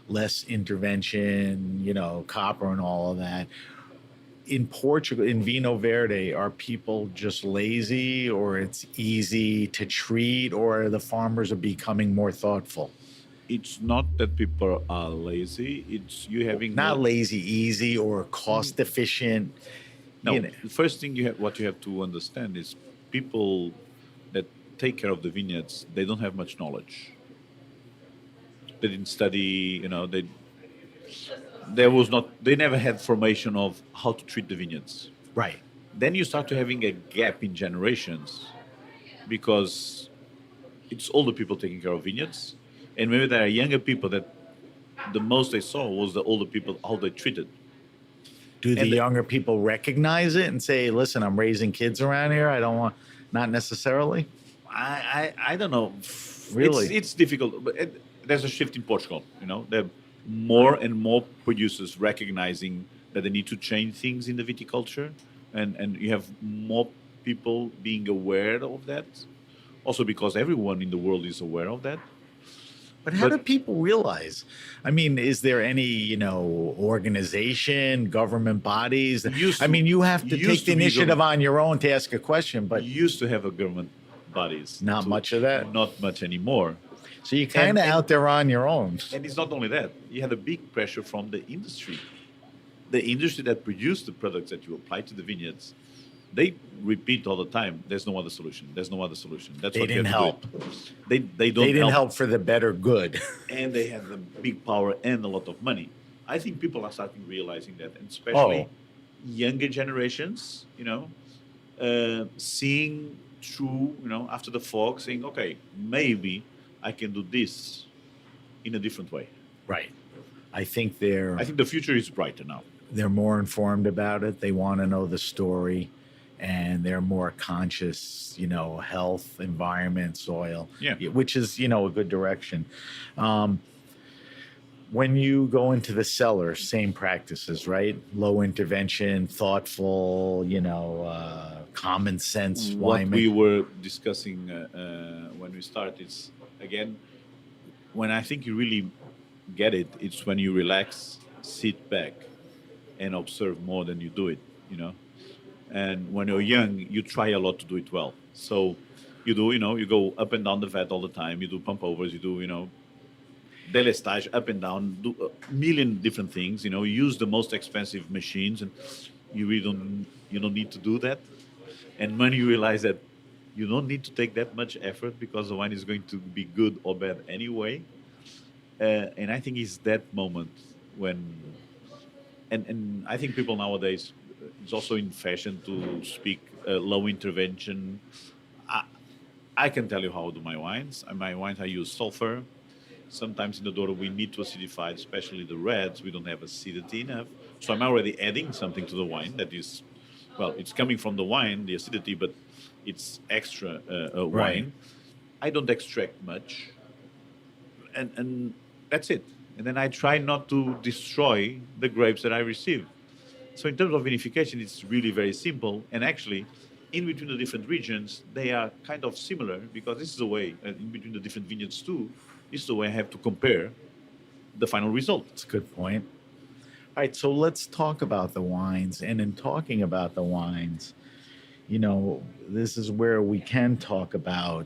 C: less intervention, copper and all of that. In Portugal, in Vinho Verde, are people just lazy, or it's easy to treat, or the farmers are becoming more thoughtful?
D: It's not that people are lazy. It's you having
C: not lazy, easy, or cost efficient.
D: No, the first thing what you have to understand is people that take care of the vineyards, they don't have much knowledge. They didn't study, they never had formation of how to treat the vineyards.
C: Right.
D: Then you start to having a gap in generations because it's older people taking care of vineyards, and maybe there are younger people that the most they saw was the older people, how they treated.
C: Do the younger people recognize it and say, listen, I'm raising kids around here. I don't want, not necessarily.
D: I don't know.
C: Really?
D: It's difficult. But there's a shift in Portugal. There are more and more producers recognizing that they need to change things in the viticulture. And you have more people being aware of that. Also because everyone in the world is aware of that.
C: But how do people realize? I mean, is there any, organization, government bodies? You have to take the initiative on your own to ask a question. But
D: you used to have a government bodies.
C: Not much of that?
D: Not much anymore.
C: So you're kind of out there on your own.
D: And it's not only that. You had a big pressure from the industry. The industry that produced the products that you apply to the vineyards, they repeat all the time, there's no other solution. There's no other solution. That's
C: they
D: what
C: didn't
D: you
C: help.
D: They
C: didn't help for the better good.
D: And they have the big power and a lot of money. I think people are starting realizing that, and especially younger generations, seeing through, after the fog, saying, okay, maybe I can do this in a different way.
C: Right. I think
D: the future is brighter now.
C: They're more informed about it. They want to know the story, and they're more conscious, health, environment, soil, which is, a good direction. When you go into the cellar, same practices, right? Low intervention, thoughtful, common sense.
D: What we were discussing when we started is, again, when I think you really get it, it's when you relax, sit back, and observe more than you do it, And when you're young, you try a lot to do it well. So you do, you go up and down the vat all the time. You do pump overs, you do, délestage up and down, do a million different things, use the most expensive machines, and you really don't need to do that. And when you realize that you don't need to take that much effort because the wine is going to be good or bad anyway. And I think it's that moment when, and I think people nowadays, it's also in fashion to speak low intervention. I can tell you how I do my wines. My wines, I use sulfur. Sometimes in the Douro we need to acidify, especially the reds. We don't have acidity enough. So I'm already adding something to the wine that is, well, it's coming from the wine, the acidity, but it's extra wine. I don't extract much. And that's it. And then I try not to destroy the grapes that I receive. So in terms of vinification, it's really very simple. And actually, in between the different regions, they are kind of similar because this is the way, in between the different vineyards too, this is the way I have to compare the final result.
C: That's a good point. All right, so let's talk about the wines. And in talking about the wines, this is where we can talk about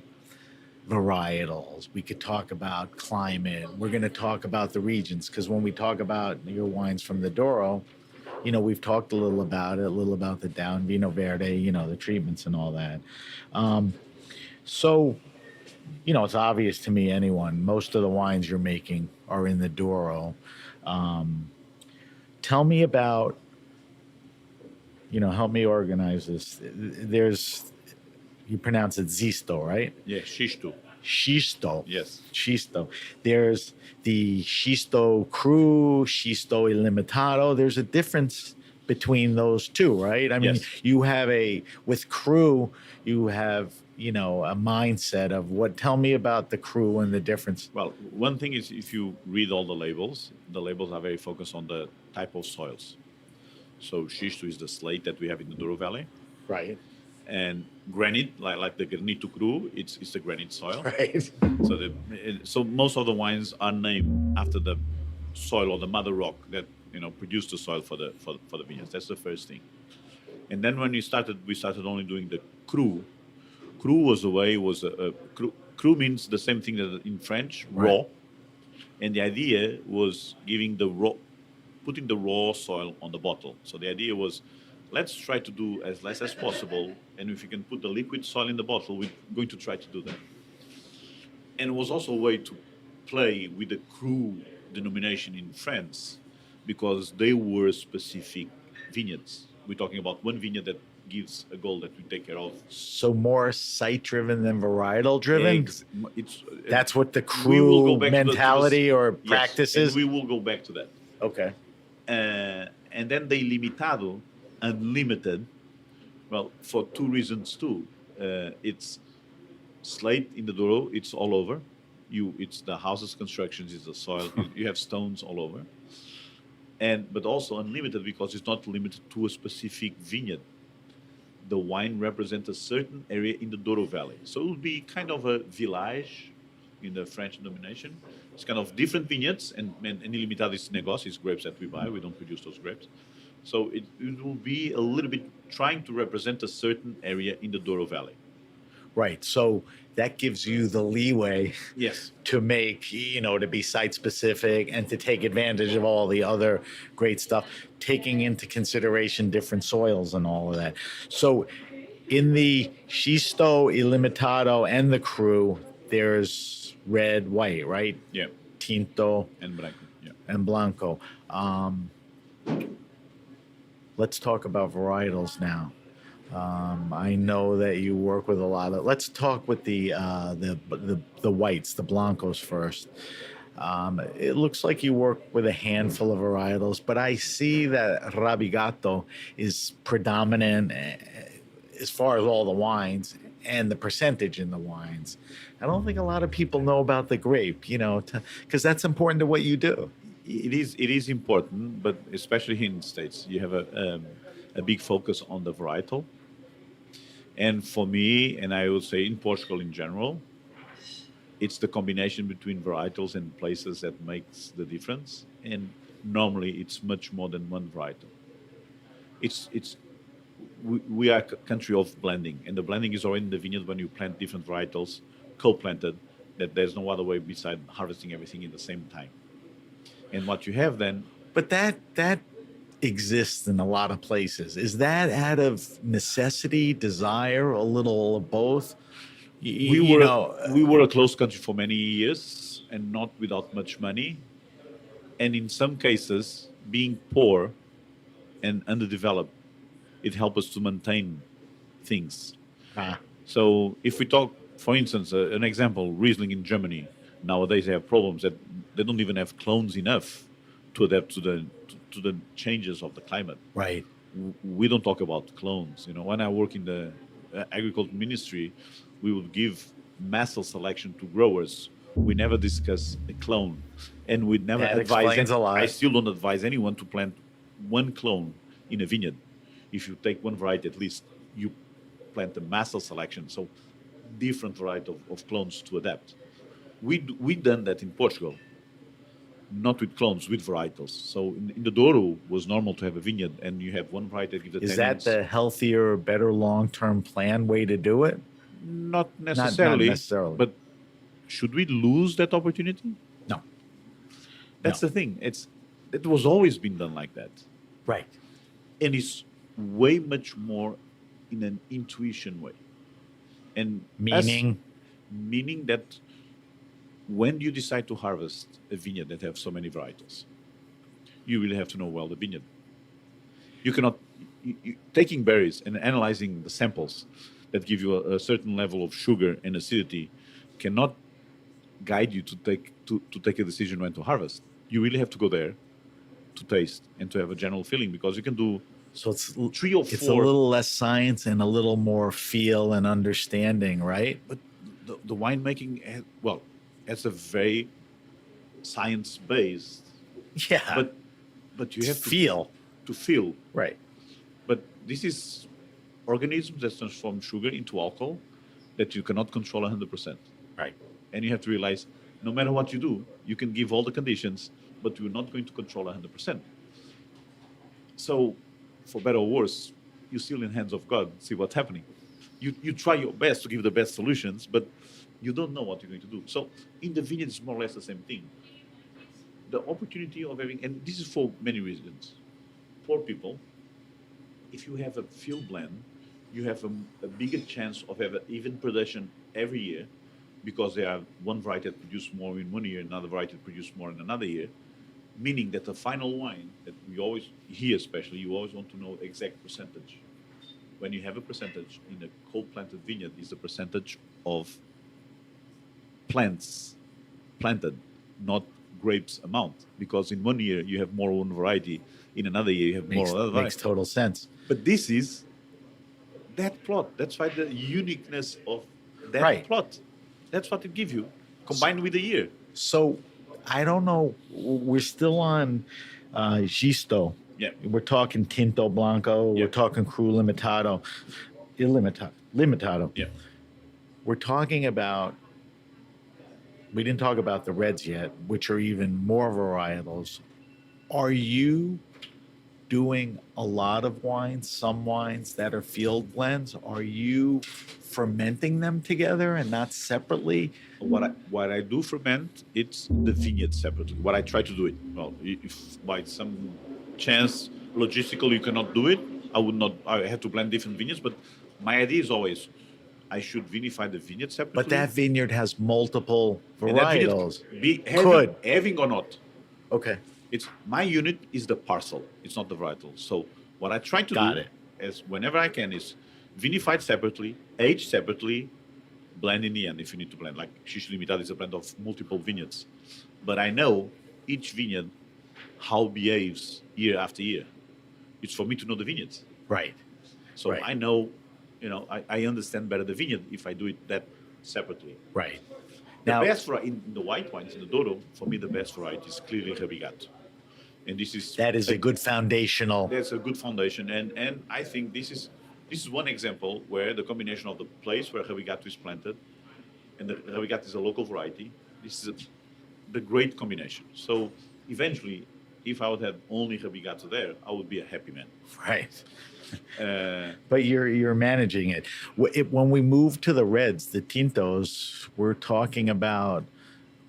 C: varietals. We could talk about climate. We're going to talk about the regions because when we talk about your wines from the Douro, we've talked a little about the down Vino Verde, the treatments and all that. So, it's obvious to me, most of the wines you're making are in the Douro. Tell me about, help me organize this. You pronounce it Zisto, right?
D: Yeah, Xisto.
C: Xisto.
D: Yes.
C: Xisto. There's the Xisto Cru, Xisto Illimitado. There's a difference between those two, right? I mean, you have with Cru, you have, a mindset of tell me about the Cru and the difference.
D: Well, one thing is if you read all the labels are very focused on the type of soils. So Xisto is the slate that we have in the Douro Valley.
C: Right.
D: And granite, like the Granito Cru, it's the granite soil.
C: Right.
D: So most of the wines are named after the soil or the mother rock that produced the soil for the vineyards. That's the first thing. And then when we started only doing the Cru. Cru was cru means the same thing as in French, raw. And the idea was putting the raw soil on the bottle. So the idea was, let's try to do as less as possible. And if you can put the liquid soil in the bottle, we're going to try to do that. And it was also a way to play with the Cru denomination in France because they were specific vineyards. We're talking about one vineyard that gives a goal that we take care of.
C: So more site-driven than varietal-driven? That's what the Cru mentality or practice is?
D: We will go back to that.
C: Okay.
D: And then the Ilimitado, unlimited, well, for two reasons too. It's slate in the Douro, it's all over. It's the houses, constructions, it's the soil. You have stones all over. But also unlimited because it's not limited to a specific vineyard. The wine represents a certain area in the Douro Valley. So it will be kind of a village in the French denomination. It's kind of different vineyards, and Ilimitado is negócio, it's grapes that we buy. We don't produce those grapes. So it will be a little bit trying to represent a certain area in the Douro Valley.
C: Right. So that gives you the leeway to make, to be site specific and to take advantage of all the other great stuff, taking into consideration different soils and all of that. So in the Xisto, Illimitado, and the Cru, there's red, white, right?
D: Yeah.
C: Tinto.
D: And Blanco. Yeah.
C: And Blanco. Let's talk about varietals now. I know that you work with a lot of. Let's talk with the whites, the Blancos first. It looks like you work with a handful of varietals, but I see that Rabigato is predominant as far as all the wines and the percentage in the wines. I don't think a lot of people know about the grape, because that's important to what you do.
D: It is important, but especially in the States, you have a big focus on the varietal. And for me, and I would say in Portugal in general, it's the combination between varietals and places that makes the difference. And normally it's much more than one varietal. We are a country of blending, and the blending is already in the vineyard when you plant different varietals, co-planted, that there's no other way beside harvesting everything in the same time. And what you have then...
C: But that exists in a lot of places. Is that out of necessity, desire, a little of both?
D: We were a closed country for many years and not without much money. And in some cases, being poor and underdeveloped it helps us to maintain things.
C: Ah.
D: So if we talk, for instance, an example, Riesling in Germany, nowadays they have problems that they don't even have clones enough to adapt to the changes of the climate.
C: Right.
D: We don't talk about clones. You know, when I work in the agriculture ministry, we would give massal selection to growers. We never discuss a clone, and we never
C: That
D: advise.
C: explains a lot.
D: I still don't advise anyone to plant one clone in a vineyard. If you take one variety, at least you plant a massal selection, so different variety of clones to adapt. We done that in Portugal, not with clones, with varietals. So in the Douro was normal to have a vineyard, and you have one variety that gives the
C: Is that
D: tannins.
C: the healthier, better long-term plan way to do it?
D: Not necessarily,
C: Not necessarily.
D: but should we lose that opportunity?
C: No.
D: That's
C: No.
D: the thing. It was always been done like that,
C: Right.
D: and it's way much more in an intuition way. And meaning that when you decide to harvest a vineyard that have so many varietals, you really have to know well the vineyard. You cannot taking berries and analyzing the samples that give you a certain level of sugar and acidity cannot guide you to take a decision when to harvest. You really have to go there to taste and to have a general feeling, because you can do
C: So it's
D: 3 or 4.
C: It's a little less science and a little more feel and understanding, right?
D: But the winemaking, it's a very science-based.
C: Yeah.
D: But you have
C: feel.
D: To feel.
C: Right.
D: But this is organisms that transform sugar into alcohol that you cannot control 100%.
C: Right.
D: And you have to realize, no matter what you do, you can give all the conditions, but you're not going to control 100%. So, for better or worse, you're still in the hands of God. See what's happening. You try your best to give the best solutions, but you don't know what you're going to do. So, in the vineyard, it's more or less the same thing. The opportunity of having, and this is for many reasons. For people, if you have a field blend, you have a bigger chance of having even production every year, because there are one variety that produces more in 1 year, another variety that produces more in another year, meaning that the final wine that we always, here especially, you always want to know exact percentage. When you have a percentage in a cold planted vineyard, is the percentage of plants planted, not grapes amount, because in 1 year you have more one variety, in another year you have more other variety.
C: Makes total sense.
D: But this is that plot. That's why the uniqueness of that plot. That's what it gives you, combined with the year.
C: So, I don't know. We're still on Gisto.
D: Yeah.
C: We're talking Tinto Blanco.
D: Yeah.
C: We're talking Cru Limitado. Limitado.
D: Yeah.
C: We're talking about, we didn't talk about the reds yet, which are even more varietals. Are you doing a lot of wines, some wines that are field blends? Are you fermenting them together and not separately?
D: What I do ferment, it's the vineyard separately. What I try to do it, well, if by some chance logistical you cannot do it, I have to blend different vineyards, but my idea is always I should vinify the vineyard separately.
C: But that vineyard has multiple varietals.
D: Having or not.
C: Okay.
D: It's my unit is the parcel. It's not the varietal. So what I try to do is whenever I can is vinify it separately, age separately, blend in the end if you need to blend. Like Xixi Limitado is a blend of multiple vineyards. But I know each vineyard how it behaves year after year. It's for me to know the vineyards.
C: Right.
D: So I know, I understand better the vineyard if I do it that separately.
C: Right.
D: The best variety in the white wines in the Douro, for me, the best variety is clearly Rabigato. And that
C: is a good foundational.
D: That's a good foundation, and I think this is one example where the combination of the place where Rabigato is planted, and the Rabigato is a local variety. This is the great combination. So eventually, if I would have only Rabigato there, I would be a happy man.
C: Right. But you're managing it. When we move to the reds, the tintos, we're talking about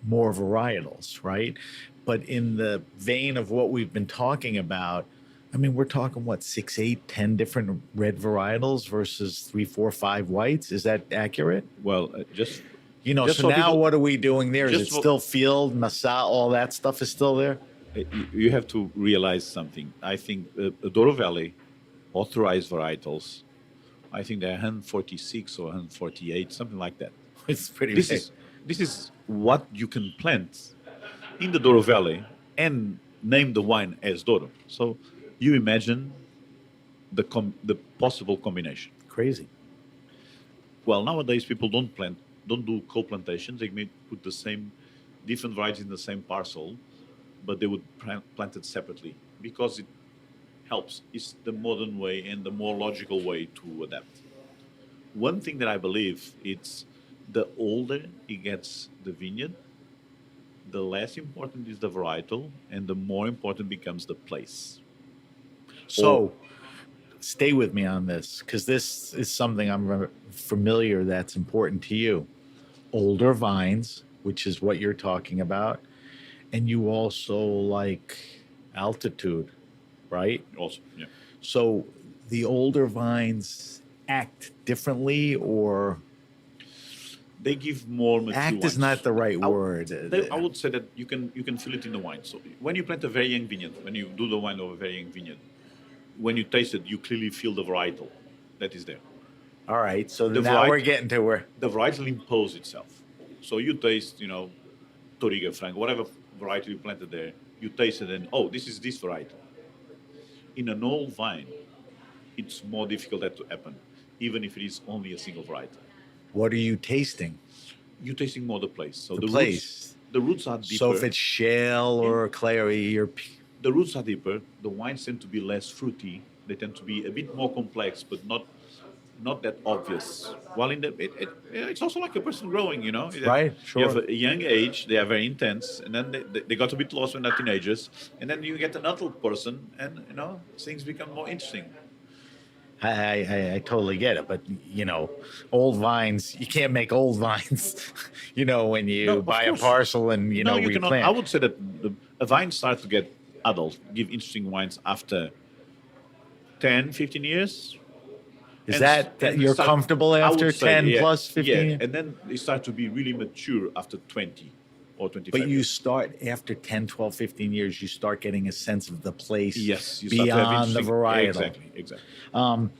C: more varietals, right? But in the vein of what we've been talking about, I mean, we're talking 6, 8, 10 different red varietals versus 3, 4, 5 whites. Is that accurate?
D: Well, just
C: so now what are we doing there? Is it still field, Massa, all that stuff is still there?
D: You have to realize something. I think the Douro Valley authorized varietals. I think they're 146 or 148, something like that.
C: It's pretty
D: This
C: big.
D: is what you can plant in the Douro Valley and name the wine as Douro. So you imagine the possible combination.
C: Crazy.
D: Well, nowadays people don't do co-plantations. They may put the same different varieties in the same parcel, but they would plant it separately because it helps. It's the modern way and the more logical way to adapt. One thing that I believe it's the older it gets the vineyard, the less important is the varietal, and the more important becomes the place.
C: So stay with me on this, because this is something I'm familiar that's important to you. Older vines, which is what you're talking about, and you also like altitude, right?
D: Also, yeah.
C: So the older vines act differently, or
D: they give more mature
C: act
D: wines.
C: Is not the right word.
D: I would say that you can feel it in the wine. So when you plant a very young vineyard, when you do the wine of a very young vineyard, when you taste it, you clearly feel the varietal that is there.
C: All right, so now we're getting to where
D: the varietal imposes itself. So you taste, Toriga, Frank, whatever variety you planted there, you taste it and, this is this varietal. In an old vine, it's more difficult that to happen, even if it is only a single varietal.
C: What are you tasting?
D: You're tasting more the place. So the
C: place.
D: The roots are deeper.
C: So if it's shale or clary,
D: the roots are deeper. The wines tend to be less fruity. They tend to be a bit more complex, but not that obvious. While it's also like a person growing,
C: Right, sure.
D: You have a young age, they are very intense, and then they got a bit lost when they're teenagers, and then you get an adult person, and things become more interesting.
C: I totally get it, but old vines, you can't make old vines. When you buy a parcel and you
D: cannot.
C: replant.
D: I would say that a vine starts to get adult, give interesting wines after 10, 15 years.
C: Is that you're comfortable after 10 plus 15?
D: Yeah, and then they start to be really mature after 20 or 25
C: But you start after 10, 12, 15 years, you start getting a sense of the place
D: beyond
C: the varietal.
D: Exactly.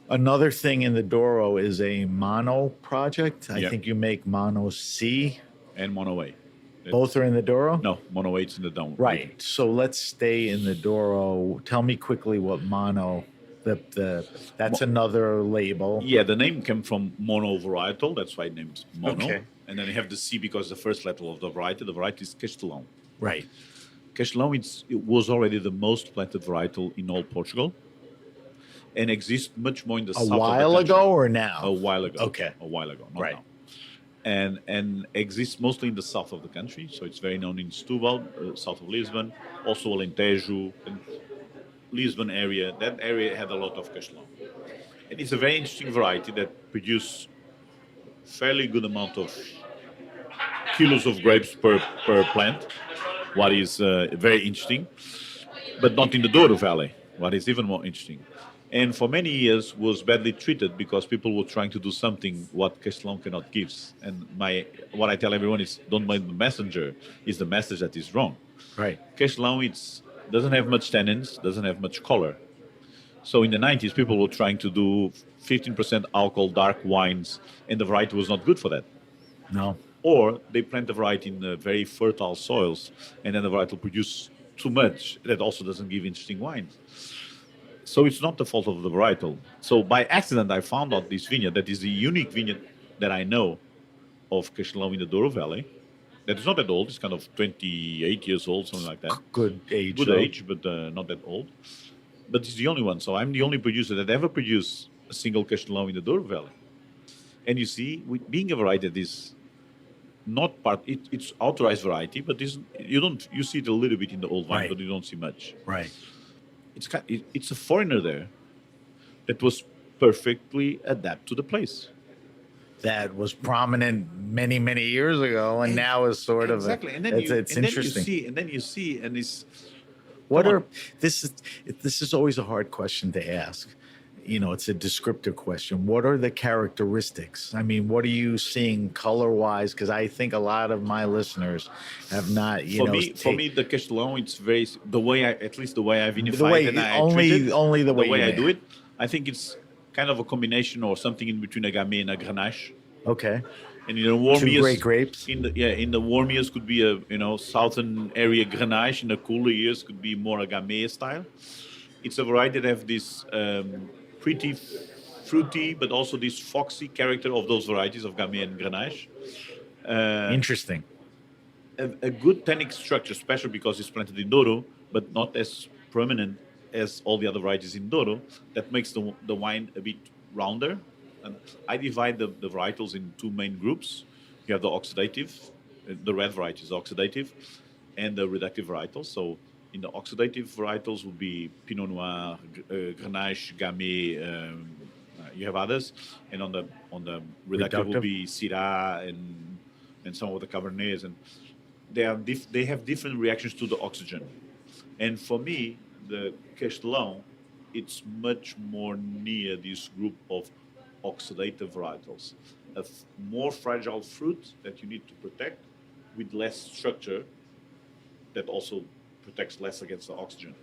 C: Another thing in the Douro is a mono project. I think you make mono C.
D: And mono A.
C: Both are in the Douro?
D: No, mono 8's in the down.
C: Right. So let's stay in the Douro. Tell me quickly what mono... that's another label.
D: Yeah, the name came from mono varietal. That's why it's named mono.
C: Okay.
D: And then you have the C because the first letter of the variety. The variety is Castelão.
C: Right.
D: Castelão it was already the most planted varietal in all Portugal, and exists much more in the south of the country.
C: A while ago or now?
D: A while ago.
C: Okay.
D: A while ago, not now. And exists mostly in the south of the country. So it's very known in Setúbal, south of Lisbon, also Alentejo, and Lisbon area. That area had a lot of Castelão. And it's a very interesting variety that produces fairly good amount of kilos of grapes per plant, what is very interesting, but not in the Douro Valley, what is even more interesting. And for many years was badly treated because people were trying to do something what Castelão cannot give. And what I tell everyone is don't blame the messenger, it's the message that is wrong.
C: Right.
D: Castelão doesn't have much tannins, doesn't have much color. So in the 90s, people were trying to do 15% alcohol dark wines, and the variety was not good for that.
C: No.
D: Or they plant the variety in very fertile soils, and then the variety will produce too much. That also doesn't give interesting wines. So it's not the fault of the varietal. So by accident, I found out this vineyard that is the unique vineyard that I know of Castelão in the Douro Valley. That is not that old. It's kind of 28 years old, something like that.
C: Good age.
D: Good age, but not that old. But it's the only one. So I'm the only producer that ever produced a single Castelão in the Douro Valley. And you see, being a variety that is not part, it's authorized variety, but you see it a little bit in the old vine, but you don't see much.
C: Right.
D: It's a foreigner there that was perfectly adapted to the place.
C: That was prominent many, many years ago, and now is sort of
D: exactly. And then
C: it's interesting.
D: And then you see, and it's
C: this is always a hard question to ask. it's a descriptive question. What are the characteristics? I mean, what are you seeing color-wise? Because I think a lot of my listeners have not,
D: For me, the Castelão, it's very the way at least the way I vinify
C: the way
D: it and I
C: only
D: treat it,
C: only the way,
D: I
C: you
D: do
C: make
D: it. I think it's kind of a combination or something in between a Gamay and a Grenache.
C: Okay.
D: And in the warm
C: Two
D: years,
C: great grapes.
D: In the warm years could be a southern area Grenache. In the cooler years could be more a Gamay style. It's a variety that have this pretty fruity, but also this foxy character of those varieties of Gamay and Grenache.
C: Interesting.
D: A good tannic structure, especially because it's planted in Douro, but not as prominent as all the other varieties in Douro. That makes the wine a bit rounder. And I divide the varietals in two main groups. You have the oxidative, the red varieties, oxidative, and the reductive varietals. So in the oxidative varietals would be Pinot Noir, Grenache, Gamay. You have others, and on the reductive will be Syrah and some of the Cabernets, and they have different reactions to the oxygen. And for me, the Castelão, it's much more near this group of oxidative varietals, a more fragile fruit that you need to protect with less structure that also protects less against the oxygen.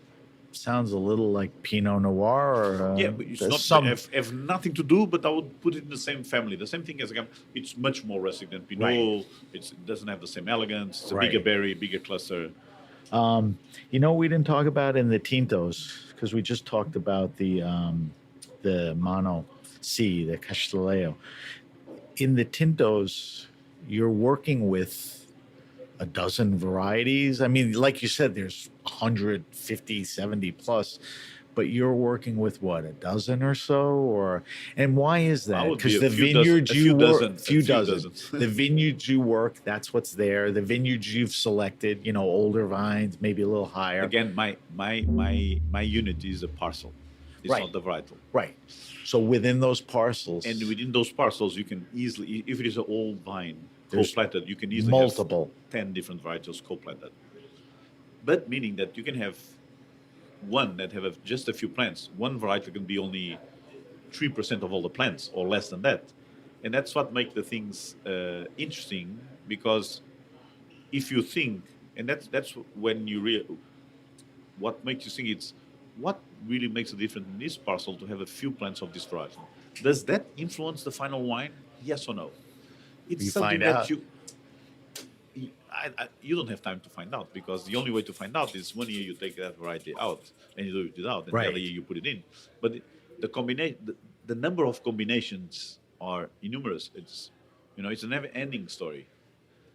C: Sounds a little like Pinot Noir, or
D: yeah, but it's not have nothing to do. But I would put it in the same family. The same thing as it's much more rustic than Pinot. Right. It doesn't have the same elegance. It's a bigger berry, bigger cluster.
C: We didn't talk about in the Tintos because we just talked about the Mono C, the Castelao. In the Tintos, you're working with a dozen varieties. I mean, like you said, there's 150, 70 plus, but you're working with what, a dozen or so? And why is that? Because the vineyards you work, few dozen. The vineyards you work, that's what's there. The vineyards you've selected, older vines, maybe a little higher.
D: Again, my unit is a parcel. It's not the varietal.
C: Right. So within those parcels.
D: And within those parcels, you can easily, if it is an old vine, co-planted, you can easily
C: multiple.
D: have 10 different varietals co-planted. But meaning that you can have one that have just a few plants. One varietal can be only 3% of all the plants or less than that. And that's what makes the things interesting, because if you think, and that's when you what makes you think it's what really makes a difference in this parcel to have a few plants of this variety. Does that influence the final wine? Yes or no? It's something that you don't have time to find out, because the only way to find out is 1 year you take that variety out and you do it without, and the other year you put it in. But the combination, the number of combinations are innumerous. It's it's a never-ending story.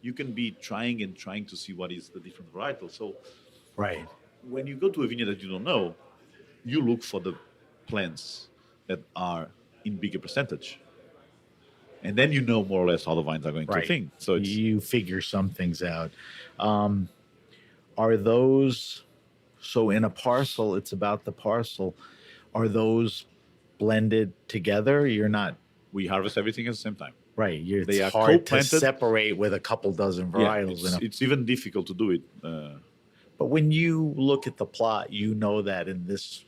D: You can be trying to see what is the different varietal. So, when you go to a vineyard that you don't know, you look for the plants that are in bigger percentage. And then you know more or less how the vines are going to think. So
C: you figure some things out. Are those, so in a parcel, it's about the parcel. Are those blended together?
D: We harvest everything at the same time.
C: Right. It's hard to separate with a couple dozen varietals.
D: It's even difficult to do it.
C: But when you look at the plot, you know that in this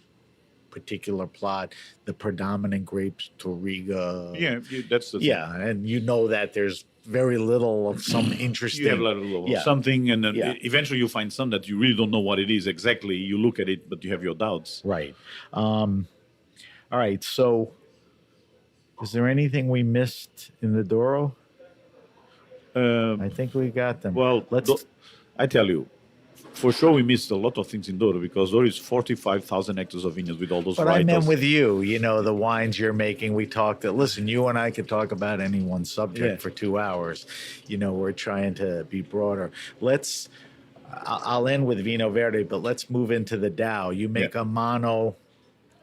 C: particular plot, the predominant grapes, Touriga.
D: Yeah, that's the thing.
C: Yeah, and you know that there's very little of some interesting.
D: You have a little of something, and then eventually you find some that you really don't know what it is exactly. You look at it, but you have your doubts.
C: Right. All right. So, is there anything we missed in the Douro? I think we got them.
D: Well, I tell you. For sure, we missed a lot of things in Douro, because Douro is 45,000 hectares of vineyards with all those varietals.
C: But I meant with you, the wines you're making. We talked. Listen, you and I could talk about any one subject for 2 hours. We're trying to be broader. I'll end with Vinho Verde, but let's move into the DAO. You make a Mono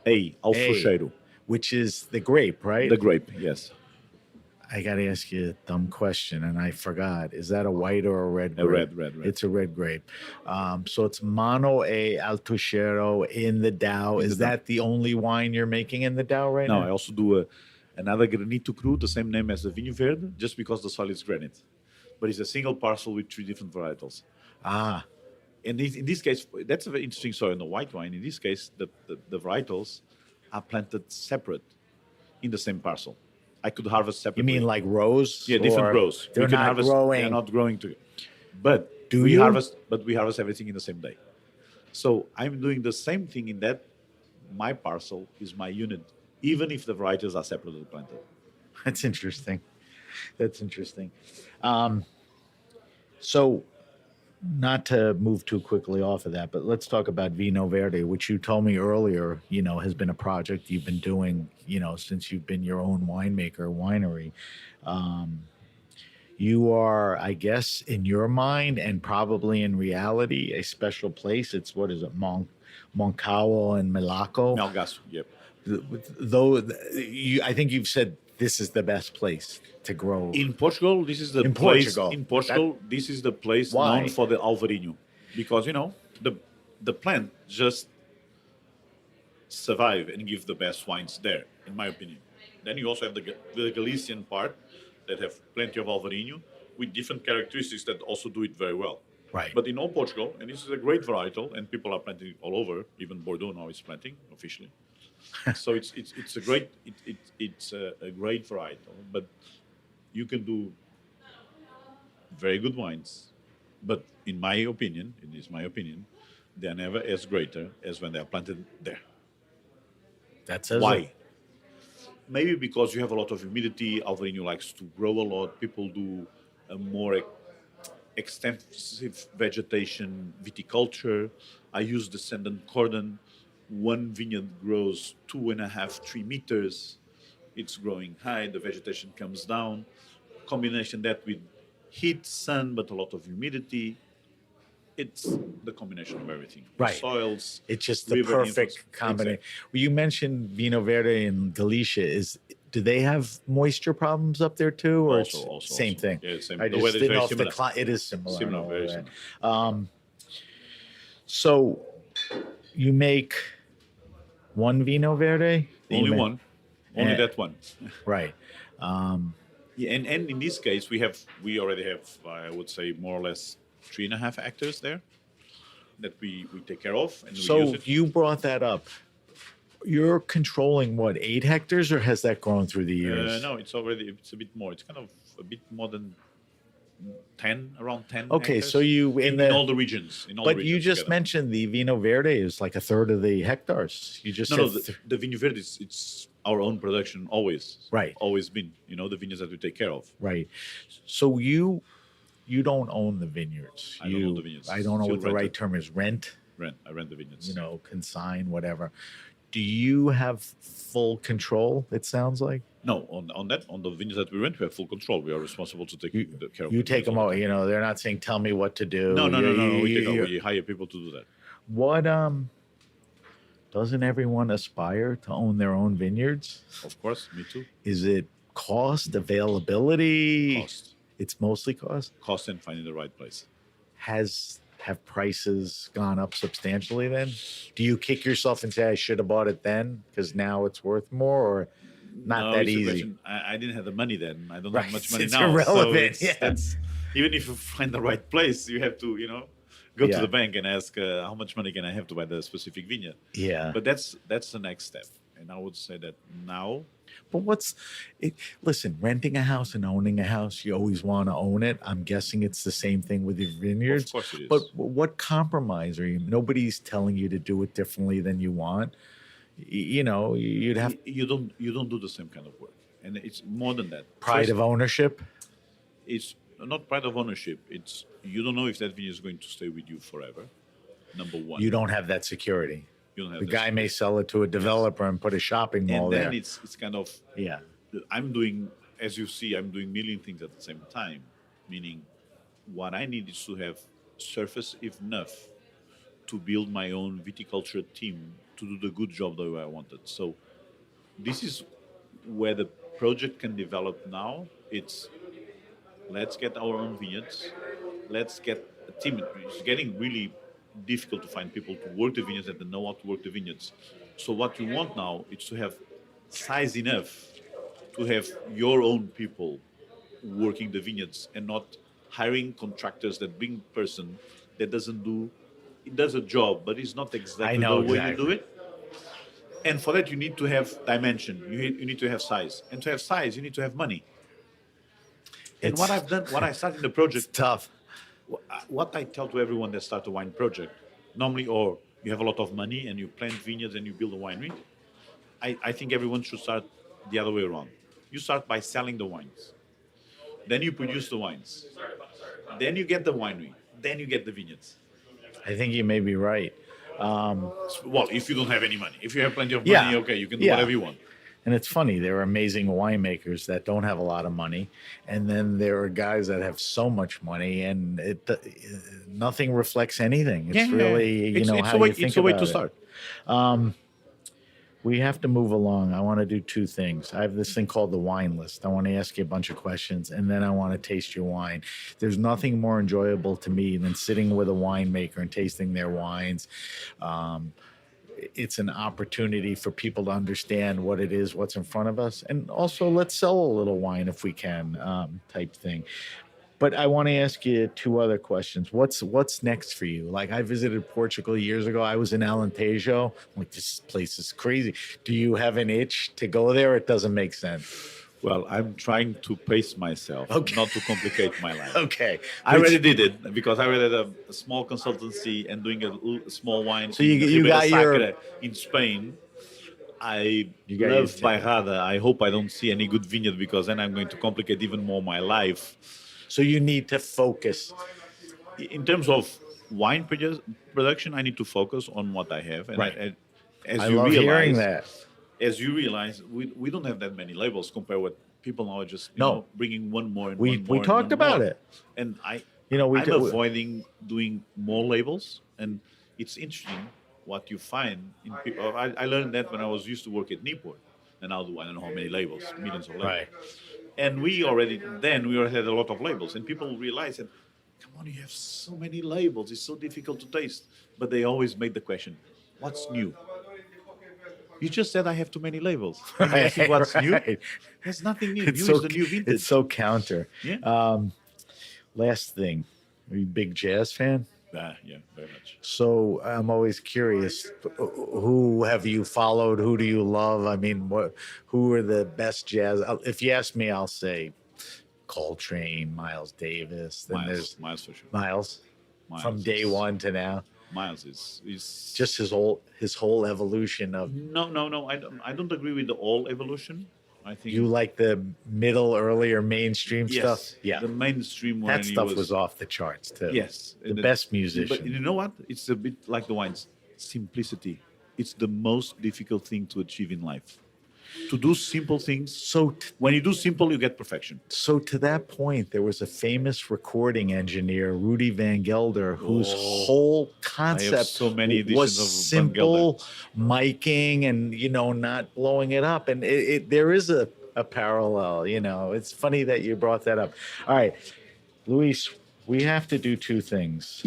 D: A, Alfrocheiro,
C: which is the grape, right?
D: The grape, yes.
C: I got to ask you a dumb question, and I forgot. Is that a white or a red grape?
D: A red.
C: It's a red grape. So it's Mono A Altuchero in the DAO. Is that the only wine you're making in the DAO right now?
D: No, I also do another Granito Cru, the same name as the Vinho Verde, just because the soil is granite. But it's a single parcel with 3 different varietals. And in this case, that's a very interesting soil in the white wine. In this case, the varietals are planted separate in the same parcel. I could harvest
C: You
D: separately.
C: mean like rows?
D: Yeah, different
C: or
D: rows.
C: They're
D: We can
C: not
D: harvest.
C: growing.
D: They're not growing together. But
C: Do
D: we
C: you?
D: harvest. But we harvest everything in the same day. So I'm doing the same thing in that my parcel is my unit, even if the varieties are separately planted.
C: That's interesting. That's interesting. So, not to move too quickly off of that, but let's talk about Vino Verde, which you told me earlier, has been a project you've been doing, since you've been your own winery. You are, I guess, in your mind and probably in reality, a special place. It's what is it, Moncao and Malaco?
D: Melgaço, yep.
C: Though I think you've said this is the best place to grow.
D: In Portugal, this is the place. In Portugal, this is the place known for the Alvarinho, because the plant just survive and give the best wines there, in my opinion. Then you also have the Galician part that have plenty of Alvarinho with different characteristics that also do it very well.
C: Right.
D: But in all Portugal, and this is a great varietal, and people are planting it all over. Even Bordeaux now is planting officially. So it's a great it's a great varietal, but you can do very good wines. But in my opinion, they are never as greater as when they are planted there.
C: That's
D: why. Maybe because you have a lot of humidity. Alvarinho likes to grow a lot. People do a more extensive vegetation viticulture. I use descendant cordon. One vineyard grows 2.5, 3 meters. It's growing high. The vegetation comes down. Combination that with heat, sun, but a lot of humidity. It's the combination of everything.
C: Right.
D: Soils.
C: It's just the perfect combination.
D: Exactly.
C: Well, you mentioned Vino Verde in Galicia. Do they have moisture problems up there too, or
D: also
C: same thing?
D: Yeah, same.
C: I
D: the
C: just
D: weather
C: didn't
D: is
C: know
D: very
C: if
D: similar.
C: it is similar.
D: Similar, very similar.
C: So you make one Vino Verde?
D: Only one. Only that one.
C: Right.
D: Yeah, and in this case, we already have, I would say, more or less 3.5 hectares there that we take care of. And we use it.
C: You brought that up. You're controlling what, 8 hectares, or has that grown through the years?
D: No, it's a bit more. It's kind of a bit more than 10, around 10.
C: Okay,
D: hectares
C: so you
D: in all the regions.
C: But you just mentioned the Vino Verde is like a third of the hectares. You just said
D: the Vino Verde it's our own production always.
C: Right.
D: Always been. The vineyards that we take care of.
C: Right. So you don't own the vineyards.
D: I don't own the vineyards.
C: I don't know what the right
D: rent
C: term is. Rent.
D: I rent the vineyards.
C: Consign, whatever. Do you have full control? It sounds like.
D: No, on the vineyards that we rent, we have full control. We are responsible to take care of.
C: You take them all. They're not saying, "Tell me what to do."
D: No. We hire people to do that.
C: What doesn't everyone aspire to own their own vineyards?
D: Of course, me too.
C: Is it cost, availability?
D: Cost.
C: It's mostly cost.
D: Cost and finding the right place.
C: Have prices gone up substantially then? Do you kick yourself and say, I should have bought it then because now it's worth more, or not that easy?
D: I didn't have the money then. I don't
C: Right.
D: have much money
C: It's
D: now.
C: irrelevant.
D: So that's, even if you find the right place, you have to, go to the bank and ask how much money can I have to buy the specific vineyard.
C: Yeah.
D: But that's the next step. And I would say that now.
C: But listen, renting a house and owning a house, you always want to own it. I'm guessing it's the same thing with your vineyards.
D: Of course it is.
C: But what compromise are you? Nobody's telling you to do it differently than you want. You'd have.
D: You don't do the same kind of work, and it's more than that.
C: Pride of ownership.
D: It's not pride of ownership. It's you don't know if that vineyard is going to stay with you forever. Number one.
C: You don't have that security.
D: You don't have
C: the guy may sell it to a developer and put a shopping mall there.
D: And then it's kind of I'm doing, as you see, I'm doing million things at the same time. Meaning, what I need is to have surface enough to build my own viticulture team to do the good job the way I wanted. So this is where the project can develop now. It's let's get our own vineyards. Let's get a team. It's getting really difficult to find people to work the vineyards that know how to work the vineyards. So what you want now is to have size enough to have your own people working the vineyards and not hiring contractors that bring person that does a job, but it's not exactly the way you do it. And for that, you need to have dimension. You need to have size. And to have size, you need to have money. And what I've done, what I started in the project,
C: It's tough.
D: what I tell to everyone that start a wine project, normally, or you have a lot of money and you plant vineyards and you build a winery, I think everyone should start the other way around. You start by selling the wines. Then you produce the wines. Then you get the winery. Then you get the vineyards.
C: I think you may be right.
D: Well, if you don't have any money. If you have plenty of money, okay, you can do whatever you want.
C: And it's funny, there are amazing winemakers that don't have a lot of money, and then there are guys that have so much money, and nothing reflects anything. It's really, how you think about it.
D: It's a way to start.
C: We have to move along. I want to do two things. I have this thing called the wine list. I want to ask you a bunch of questions, and then I want to taste your wine. There's nothing more enjoyable to me than sitting with a winemaker and tasting their wines. It's an opportunity for people to understand what it is, what's in front of us, and also let's sell a little wine if we can, type thing. But I want to ask you two other questions. What's next for you? Like, I visited Portugal years ago. I was in Alentejo. I'm like, this place is crazy. Do you have an itch to go there? It doesn't make sense.
D: Well, I'm trying to pace myself, not to complicate my life.
C: Okay.
D: I already did it because I already had a small consultancy and doing a small wine.
C: So you got your...
D: in Spain. I love Bairrada. I hope I don't see any good vineyard because then I'm going to complicate even more my life.
C: So you need to focus.
D: In terms of wine production, I need to focus on what I have. And
C: right.
D: I
C: love hearing that.
D: As you realize, we don't have that many labels compared with people now are just bringing one more and
C: one more. We talked about it.
D: And I'm avoiding doing more labels. And it's interesting what you find in people. I learned that when I was used to work at Newport. And now I don't know how many labels, millions of labels.
C: Right.
D: And we already had a lot of labels. And people realized that, come on, you have so many labels. It's so difficult to taste. But they always made the question, what's new? You just said I have too many labels. And I think what's new? There's nothing new. New is the new vintage.
C: It's so counter.
D: Yeah.
C: Last thing. Are you a big jazz fan?
D: Yeah, very much.
C: So I'm always curious, who have you followed? Who do you love? I mean, who are the best jazz? If you ask me, I'll say Coltrane, Miles Davis. Then there's
D: Miles for sure.
C: Miles from day one to now.
D: Miles is
C: just his whole evolution of.
D: No. I don't agree with the whole evolution. I think
C: you like the middle, earlier mainstream stuff. Yeah,
D: the mainstream one.
C: That stuff was off the charts too.
D: Yes,
C: the best musician.
D: But you know what? It's a bit like the wines. Simplicity. It's the most difficult thing to achieve in life. To do simple things. So when you do simple, you get perfection.
C: So to that point, there was a famous recording engineer, Rudy Van Gelder, whose whole concept was simple miking and, not blowing it up. And there is a parallel, It's funny that you brought that up. All right, Luis, we have to do two things.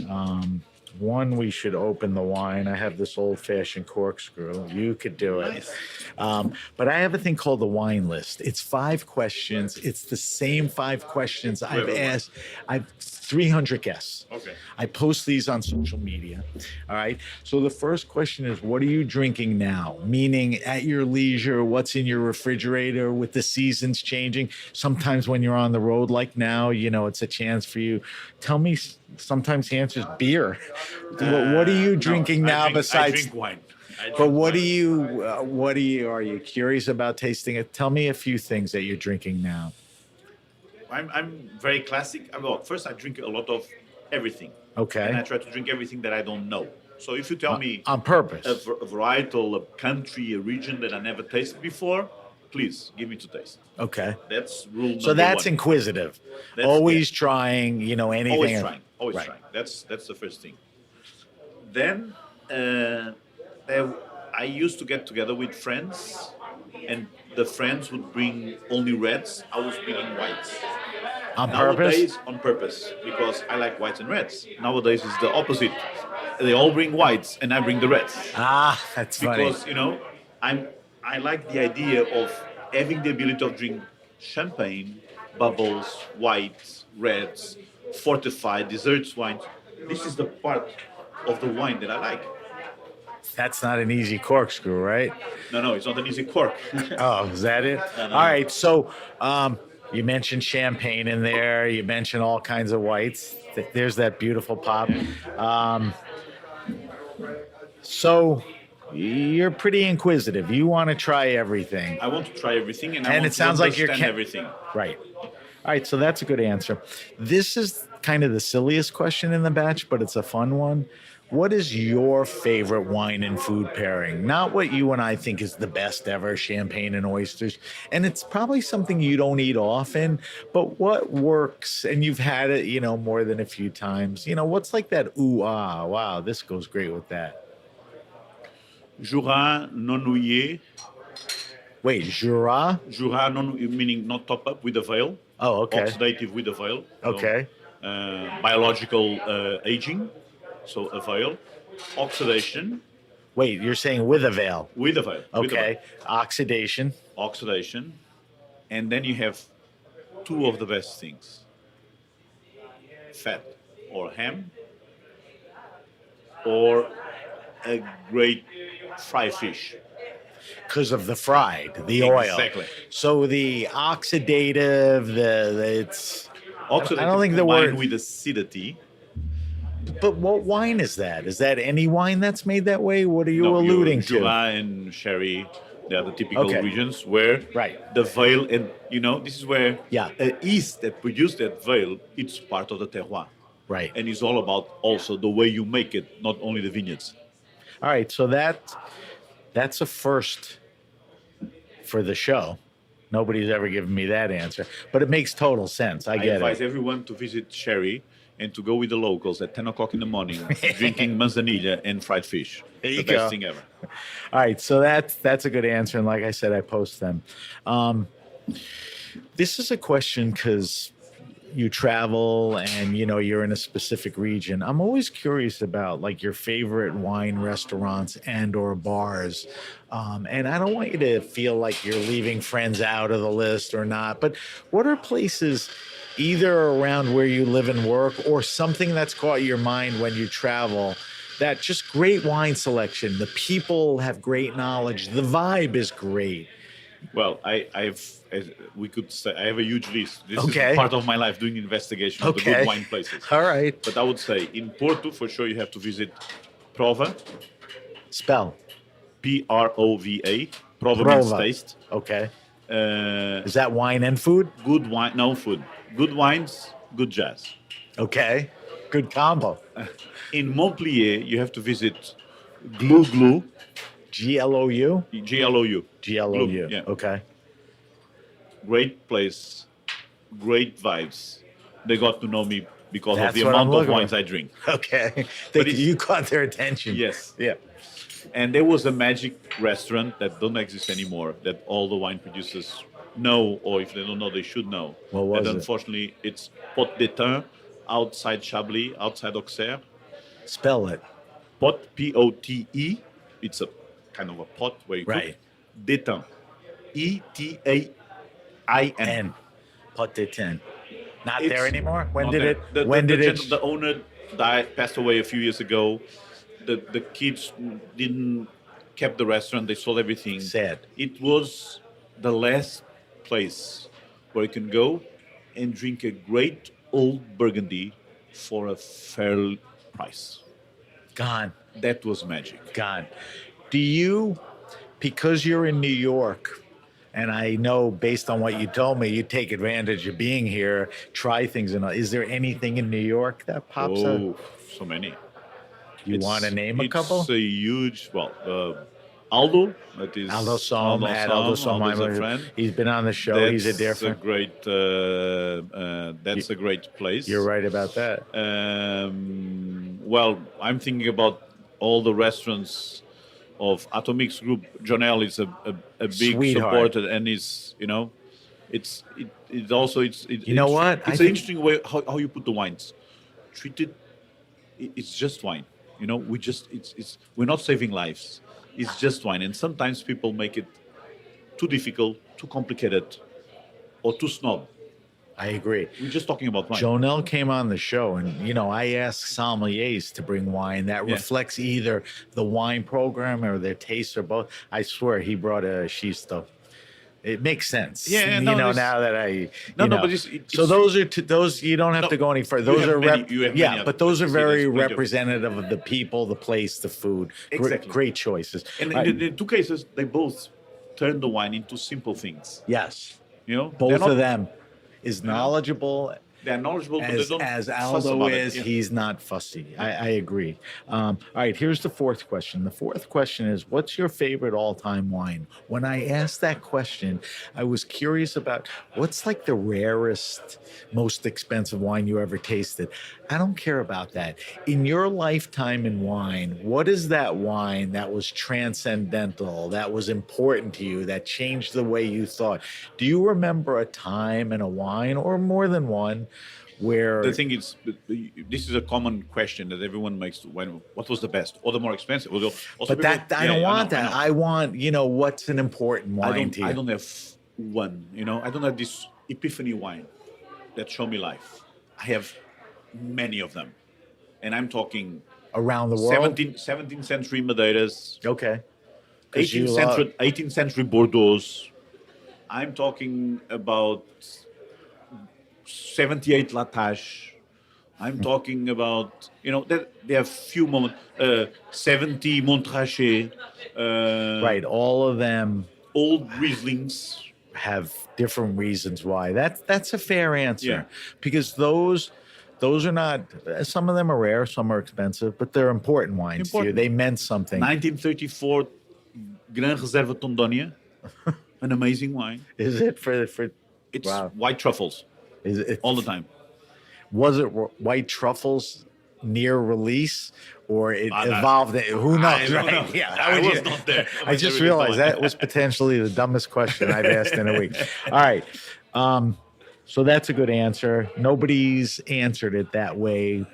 C: One, we should open the wine. I have this old-fashioned corkscrew. You could do it.
D: Nice.
C: But I have a thing called the wine list. It's 5 questions. It's the same 5 questions I've asked. I've 300 guests.
D: Okay.
C: I post these on social media. All right. So the first question is, what are you drinking now? Meaning at your leisure, what's in your refrigerator with the seasons changing? Sometimes when you're on the road like now, it's a chance for you. Tell me, sometimes the answer is beer. What are you drinking now besides?
D: I drink wine.
C: But what are you curious about tasting it? Tell me a few things that you're drinking now.
D: I'm very classic. First, I drink a lot of everything.
C: Okay.
D: And I try to drink everything that I don't know. So if you tell me
C: on purpose
D: a varietal, a country, a region that I never tasted before, please give me to taste.
C: Okay.
D: That's rule number
C: So that's
D: 1.
C: inquisitive. Always trying, anything.
D: Always trying. That's the first thing. Then I used to get together with friends, and the friends would bring only reds. I was bringing whites.
C: Nowadays,
D: on purpose, because I like whites and reds. Nowadays, it's the opposite. They all bring whites, and I bring the reds.
C: That's funny.
D: Because, I like the idea of having the ability of drinking champagne, bubbles, whites, reds, fortified, desserts wines. This is the part of the wine that I like.
C: That's not an easy corkscrew, right?
D: No, it's not an easy cork.
C: Oh, is that it?
D: No.
C: All right. So you mentioned champagne in there. You mentioned all kinds of whites. There's that beautiful pop. So you're pretty inquisitive. You want to try everything.
D: I want to try everything, and I want
C: it sounds
D: to
C: like you're
D: understand everything.
C: Right. All right. So that's a good answer. This is kind of the silliest question in the batch, but it's a fun one. What is your favorite wine and food pairing? Not what you and I think is the best ever, champagne and oysters. And it's probably something you don't eat often, but what works? And you've had it, more than a few times. What's like that, ooh, ah, wow, this goes great with that.
D: Jura non nouillet.
C: Wait, Jura?
D: Jura non, meaning not top up with a veil.
C: Oh, okay.
D: Oxidative with a veil.
C: Okay.
D: So, biological aging. So a veil, oxidation.
C: Wait, you're saying with a veil?
D: With a veil.
C: Okay. Oxidation.
D: And then you have two of the best things. Fat or ham or a great fried fish.
C: Because of the fried, the oil.
D: Exactly.
C: So the oxidative, it's...
D: Oxidative
C: I don't think the
D: combined
C: word...
D: with acidity.
C: But what wine is that? Is that any wine that's made that way? What are you alluding to?
D: Jura and sherry, they are the typical regions where the veil, and this is where the yeast that produced that veil, it's part of the terroir.
C: Right.
D: And it's all about also the way you make it, not only the vineyards.
C: All right, so that's a first for the show. Nobody's ever given me that answer, but it makes total sense. I get it.
D: I advise everyone to visit Sherry and to go with the locals at 10 o'clock in the morning, drinking manzanilla and fried fish.
C: There you
D: the best thing ever.
C: All right, so that's a good answer, and like I said, I post them. This is a question because you travel and you're in a specific region. I'm always curious about like your favorite wine restaurants and or bars, and I don't want you to feel like you're leaving friends out of the list or not, but what are places either around where you live and work or something that's caught your mind when you travel that just great wine selection, the people have great knowledge, the vibe is great?
D: Well, we could say I have a huge list. This is part of my life, doing investigation of the good wine places.
C: All right.
D: But I would say in Porto, for sure, you have to visit Prova.
C: Spell.
D: Prova. Prova means taste.
C: Okay. Is that wine and food?
D: Good wine, no food. Good wines, good jazz.
C: Okay. Good combo.
D: In Montpellier, you have to visit Glou Glou.
C: Glou?
D: Glou.
C: Glou.
D: Yeah.
C: Okay.
D: Great place, great vibes. They got to know me because
C: That's
D: of the
C: what
D: amount
C: I'm
D: of wines I drink.
C: Okay. You caught their attention.
D: Yes.
C: Yeah.
D: And there was a magic restaurant that don't exist anymore that all the wine producers know, or if they don't know, they should know.
C: What was
D: and
C: it?
D: Unfortunately, it's Pot d'Étain outside Chablis, outside Auxerre.
C: Spell it.
D: Pot, P-O-T-E. It's a kind of a pot where you cook. D'Étain. E-T-A-I-N.
C: Pot d'Étain. Not there anymore? When did it?
D: The owner passed away a few years ago. The kids kept the restaurant. They sold everything.
C: Sad.
D: It was the last place where you can go and drink a great old Burgundy for a fair price.
C: Gone.
D: That was magic.
C: Gone. Do you, because you're in New York, and I know based on what you told me, you take advantage of being here, try things. Is there anything in New York that pops up?
D: Oh, so many.
C: You want to name a couple?
D: It's a huge, Aldo. That is
C: Aldo Som. Aldo Som.
D: Aldo's a friend.
C: He's been on the show. He's a dear friend.
D: That's a great place.
C: You're right about that.
D: Well, I'm thinking about all the restaurants of Atomix Group. Jonelle is a big
C: Sweetheart.
D: supporter, and it's what? It's an interesting way how you put the wines. Treated, it's just wine. We're not saving lives. It's just wine, and sometimes people make it too difficult, too complicated, or too snob.
C: I agree.
D: We're just talking about wine.
C: Jonelle came on the show, and I ask sommeliers to bring wine that reflects either the wine program or their taste or both. I swear he brought a Shisto. It makes sense.
D: Yeah,
C: now that I
D: but
C: so those are those you don't have to go any further. Those are but those are very representative of the people, the place, the food.
D: Exactly.
C: Great choices.
D: And in the two cases, they both turn the wine into simple things.
C: Yes,
D: both
C: of them is knowledgeable.
D: They're knowledgeable, but they don't
C: as
D: fuss
C: Aldo
D: about
C: is.
D: it.
C: He's not fussy. I agree. All right, here's the fourth question. The fourth question is, what's your favorite all-time wine? When I asked that question, I was curious about what's like the rarest, most expensive wine you ever tasted. I don't care about that. In your lifetime in wine, what is that wine that was transcendental, that was important to you, that changed the way you thought? Do you remember a time in a wine, or more than one, where
D: the thing is, this is a common question that everyone makes when what was the best or the more expensive? Also
C: but that I don't want that. I want what's an important wine to you.
D: I don't have one. I don't have this epiphany wine that show me life. I have many of them, and I'm talking
C: around the world.
D: 17th century Madeiras.
C: Okay.
D: 18th century Bordeaux. I'm talking about 78 Latache. I'm talking about, there are few moments, 70 Montrachet.
C: Right, all of them.
D: Old Rieslings.
C: Have different reasons why. That's a fair answer. Because those are not, some of them are rare, some are expensive, but they're important wines to you. They meant something.
D: 1934 Gran Reserva Tondonia, an amazing wine.
C: Is it for
D: It's white truffles.
C: Is it
D: all the time?
C: Was it white truffles near release, or it evolved? Who knows?
D: I don't know.
C: Yeah,
D: I was not there.
C: I just realized that was potentially the dumbest question I've asked in a week. All right. So that's a good answer. Nobody's answered it that way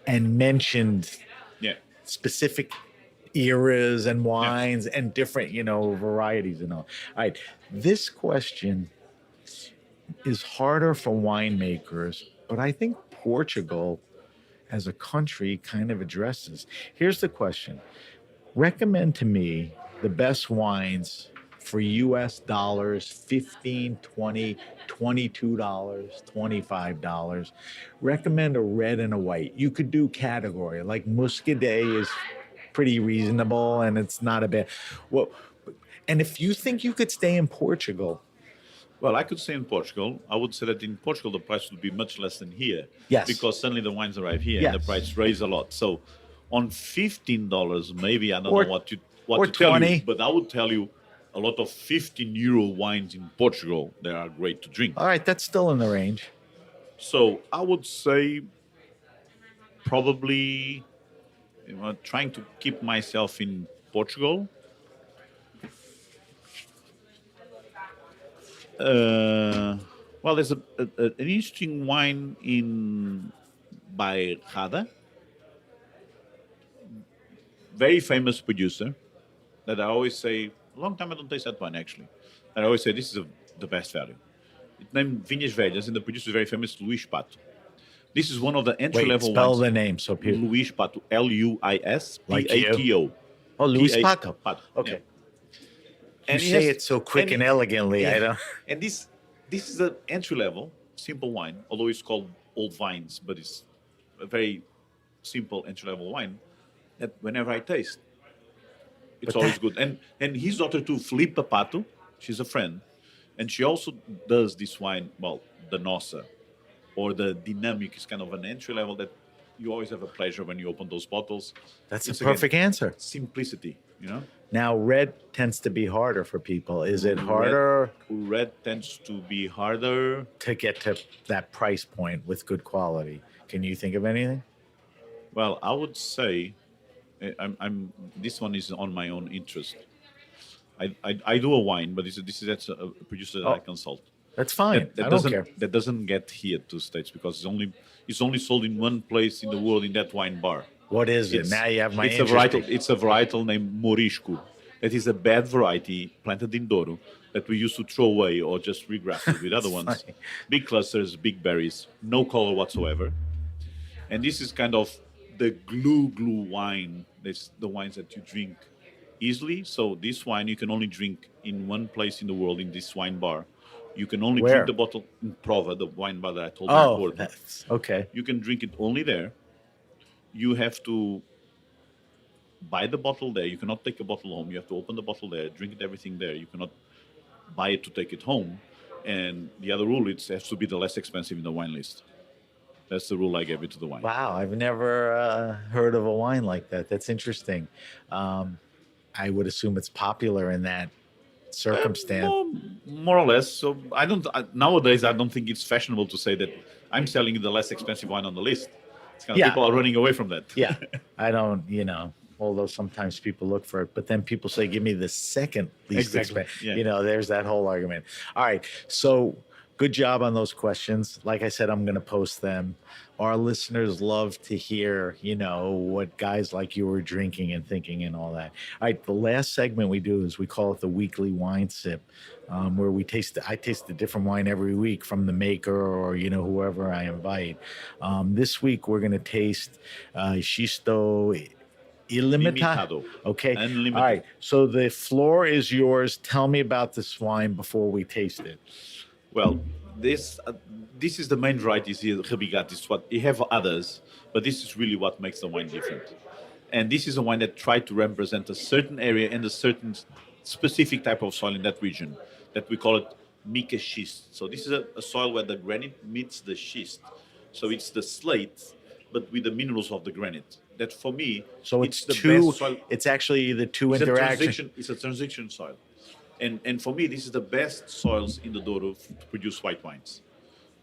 C: and mentioned specific eras and wines and different, varieties and all. All right. This question is harder for winemakers, but I think Portugal as a country kind of addresses. Here's the question. Recommend to me the best wines for US dollars, $15, $20, $22, $25. Recommend a red and a white. You could do category, like Muscadet is pretty reasonable and it's not a bad. Well, and if you think you could stay in Portugal.
D: Well, I could stay in Portugal. I would say that in Portugal, the price would be much less than here.
C: Yes.
D: Because suddenly the wines arrive here and the price raise a lot. So on $15, maybe, I don't know what to tell you, but I would tell you a lot of 15 € wines in Portugal, they are great to drink.
C: All right, that's still in the range.
D: So I would say probably trying to keep myself in Portugal. Well, there's an interesting wine by Rada, very famous producer, that I always say, a long time I don't taste that wine actually, and I always say this is the best value. It's named Vinhas Velhas, and the producer is very famous, Luis Pato. This is one of the entry-level wines.
C: Spell the name so people.
D: Luis Pato, Luis
C: Like
D: Pato.
C: Oh, Luis Pato. Okay.
D: Yeah.
C: And you say it so quick and elegantly. I don't.
D: And this is an entry-level, simple wine, although it's called Old Vines, but it's a very simple entry-level wine that whenever I taste, it's always good. And his daughter too, Filipa Pato, she's a friend, and she also does this wine, well, the Nossa, or the Dynamic is kind of an entry-level that you always have a pleasure when you open those bottles.
C: That's a perfect answer.
D: Simplicity,
C: Now, red tends to be harder for people. Is it harder?
D: Red tends to be harder
C: to get to that price point with good quality. Can you think of anything?
D: Well, I would say, this one is on my own interest. I do a wine, but that's a producer that I consult.
C: That's fine. I don't care.
D: That doesn't get here to States because it's only sold in one place in the world, in that wine bar.
C: What is it? Now you have my
D: interest. It's a varietal named Morisco. That is a bad variety planted in Douro that we used to throw away or just regrafted with other ones.
C: Funny.
D: Big clusters, big berries, no color whatsoever. And this is kind of the glue wine. That's the wines that you drink easily. So this wine you can only drink in one place in the world, in this wine bar. You can only
C: Where?
D: drink the bottle in Prova, the wine bar that I told you
C: Oh,
D: before.
C: that's okay.
D: You can drink it only there. You have to buy the bottle there. You cannot take a bottle home. You have to open the bottle there, drink it everything there. You cannot buy it to take it home. And the other rule, it has to be the less expensive in the wine list. That's the rule I gave it to the wine.
C: Wow, I've never heard of a wine like that. That's interesting. I would assume it's popular in that circumstance.
D: More or less. So nowadays, I don't think it's fashionable to say that I'm selling the less expensive wine on the list. It's kind of people are running away from that.
C: Yeah, I don't, although sometimes people look for it, but then people say, give me the second least expensive.
D: Yeah.
C: There's that whole argument. All right. So good job on those questions. Like I said, I'm going to post them. Our listeners love to hear, what guys like you were drinking and thinking and all that. All right. The last segment we do is we call it the weekly wine sip, where I taste a different wine every week from the maker or, whoever I invite. This week, we're going to taste Xisto Ilimitado. Okay.
D: Unlimited.
C: All right. So the floor is yours. Tell me about this wine before we taste it.
D: Well, this is the main variety here, Rebigat. Is what you have others, but this is really what makes the wine different. And this is a wine that tried to represent a certain area and a certain specific type of soil in that region, that we call it mica schist. So this is a soil where the granite meets the schist. So it's the slate, but with the minerals of the granite. That for me,
C: so
D: it's the
C: two.
D: best soil.
C: It's actually the two interactions.
D: It's a transition soil. And for me, this is the best soils in the Douro to produce white wines.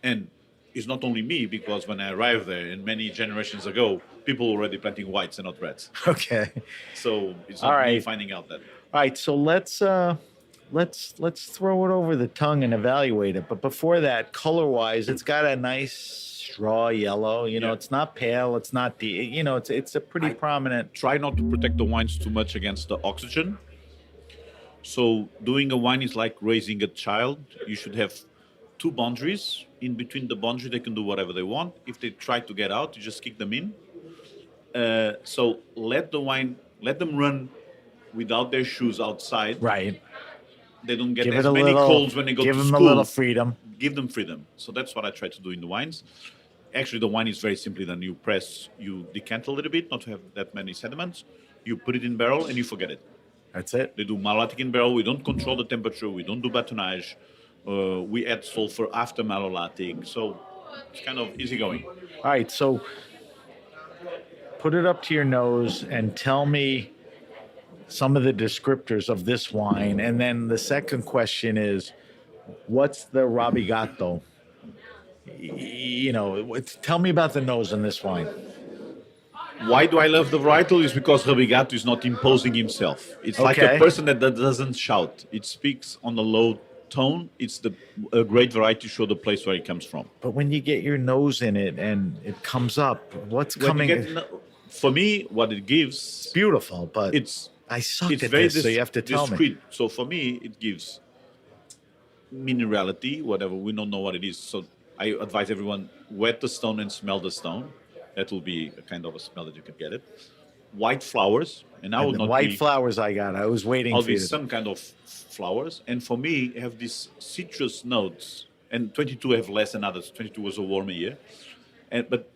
D: And it's not only me, because when I arrived there, and many generations ago, people were already planting whites and not reds.
C: Okay.
D: So it's not me finding out that.
C: All right. So let's throw it over the tongue and evaluate it. But before that, color-wise, it's got a nice straw yellow. It's not pale. It's not deep. It's a pretty prominent.
D: Try not to protect the wines too much against the oxygen. So doing a wine is like raising a child. You should have two boundaries. In between the boundary, they can do whatever they want. If they try to get out, you just kick them in. So let them run without their shoes outside.
C: Right.
D: They don't get as many colds when they go to school.
C: Give them a little freedom.
D: Give them freedom. So that's what I try to do in the wines. Actually, the wine is very simply done. You decant a little bit, not to have that many sediments. You put it in barrel and you forget it.
C: That's it.
D: They do malolactic in barrel. We don't control the temperature. We don't do batonnage. We add sulfur after malolactic. So it's kind of easygoing.
C: All right. So put it up to your nose and tell me some of the descriptors of this wine. And then the second question is, what's the Rabigato? Tell me about the nose in this wine.
D: Why do I love the varietal? Is because Rabigato is not imposing himself. It's like a person that doesn't shout. It speaks on a low tone. It's a great variety to show the place where it comes from.
C: But when you get your nose in it and it comes up, what's coming?
D: For me, what it gives...
C: It's beautiful, but I suck at this, so you have to tell me.
D: So for me, it gives minerality, whatever. We don't know what it is. So I advise everyone, wet the stone and smell the stone. That will be a kind of a smell that you can get it. White flowers, and I will not
C: white flowers. I was waiting.
D: I'll be some kind of flowers, and for me, have these citrus notes. And 22 have less than others. 22 was a warmer year, but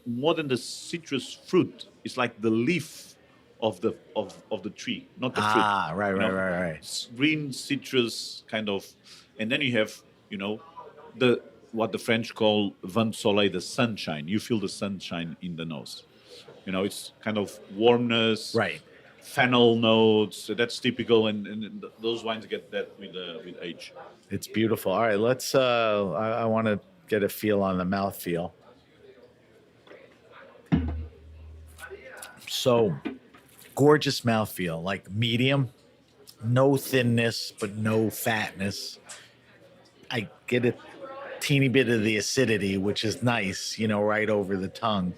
D: more than the citrus fruit, it's like the leaf of the tree, not the fruit.
C: Right.
D: It's green citrus kind of, and then you have what the French call vent soleil, the sunshine. You feel the sunshine in the nose. It's kind of warmness,
C: right?
D: Fennel notes. So that's typical, and those wines get that with age.
C: It's beautiful. All right, let's. I want to get a feel on the mouthfeel. So, gorgeous mouthfeel, like medium, no thinness, but no fatness. I get a teeny bit of the acidity, which is nice, right over the tongue.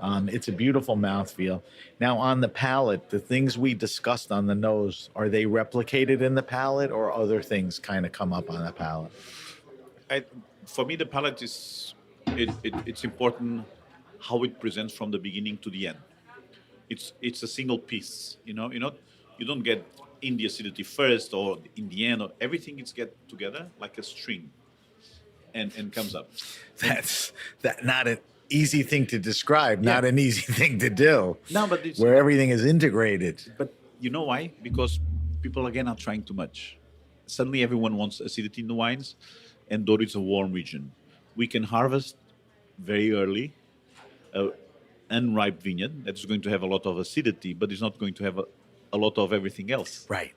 C: It's a beautiful mouthfeel. Now, on the palate, the things we discussed on the nose, are they replicated in the palate, or other things kind of come up on the palate?
D: For me, the palate is it's important how it presents from the beginning to the end. It's a single piece. You don't get in the acidity first or in the end, or everything is get together like a string, and comes up.
C: That's not an easy thing to describe, not an easy thing to do.
D: No, but it's
C: where everything is integrated.
D: But you know why? Because people again are trying too much. Suddenly, everyone wants acidity in the wines, and though it's a warm region, we can harvest very early unripe vineyard that's going to have a lot of acidity, but it's not going to have a lot of everything else.
C: Right.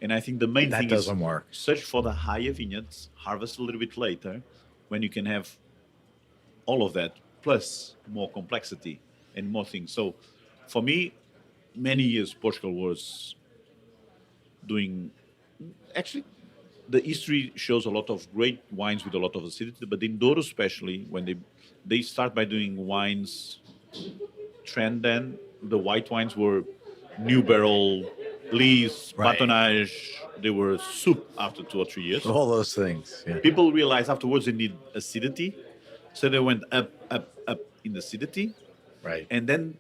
D: And I think the main
C: That
D: thing
C: doesn't
D: is
C: work.
D: search for the higher vineyards, harvest a little bit later, when you can have all of that plus more complexity and more things. So, for me, many years Portugal was doing. Actually, the history shows a lot of great wines with a lot of acidity, but in Douro especially, when they start by doing wines trend, then the white wines were new barrel, lees,
C: Right.
D: batonnage. They were soup after 2 or 3 years.
C: All those things. Yeah.
D: People realized afterwards they need acidity, so they went up in acidity,
C: Right.
D: and then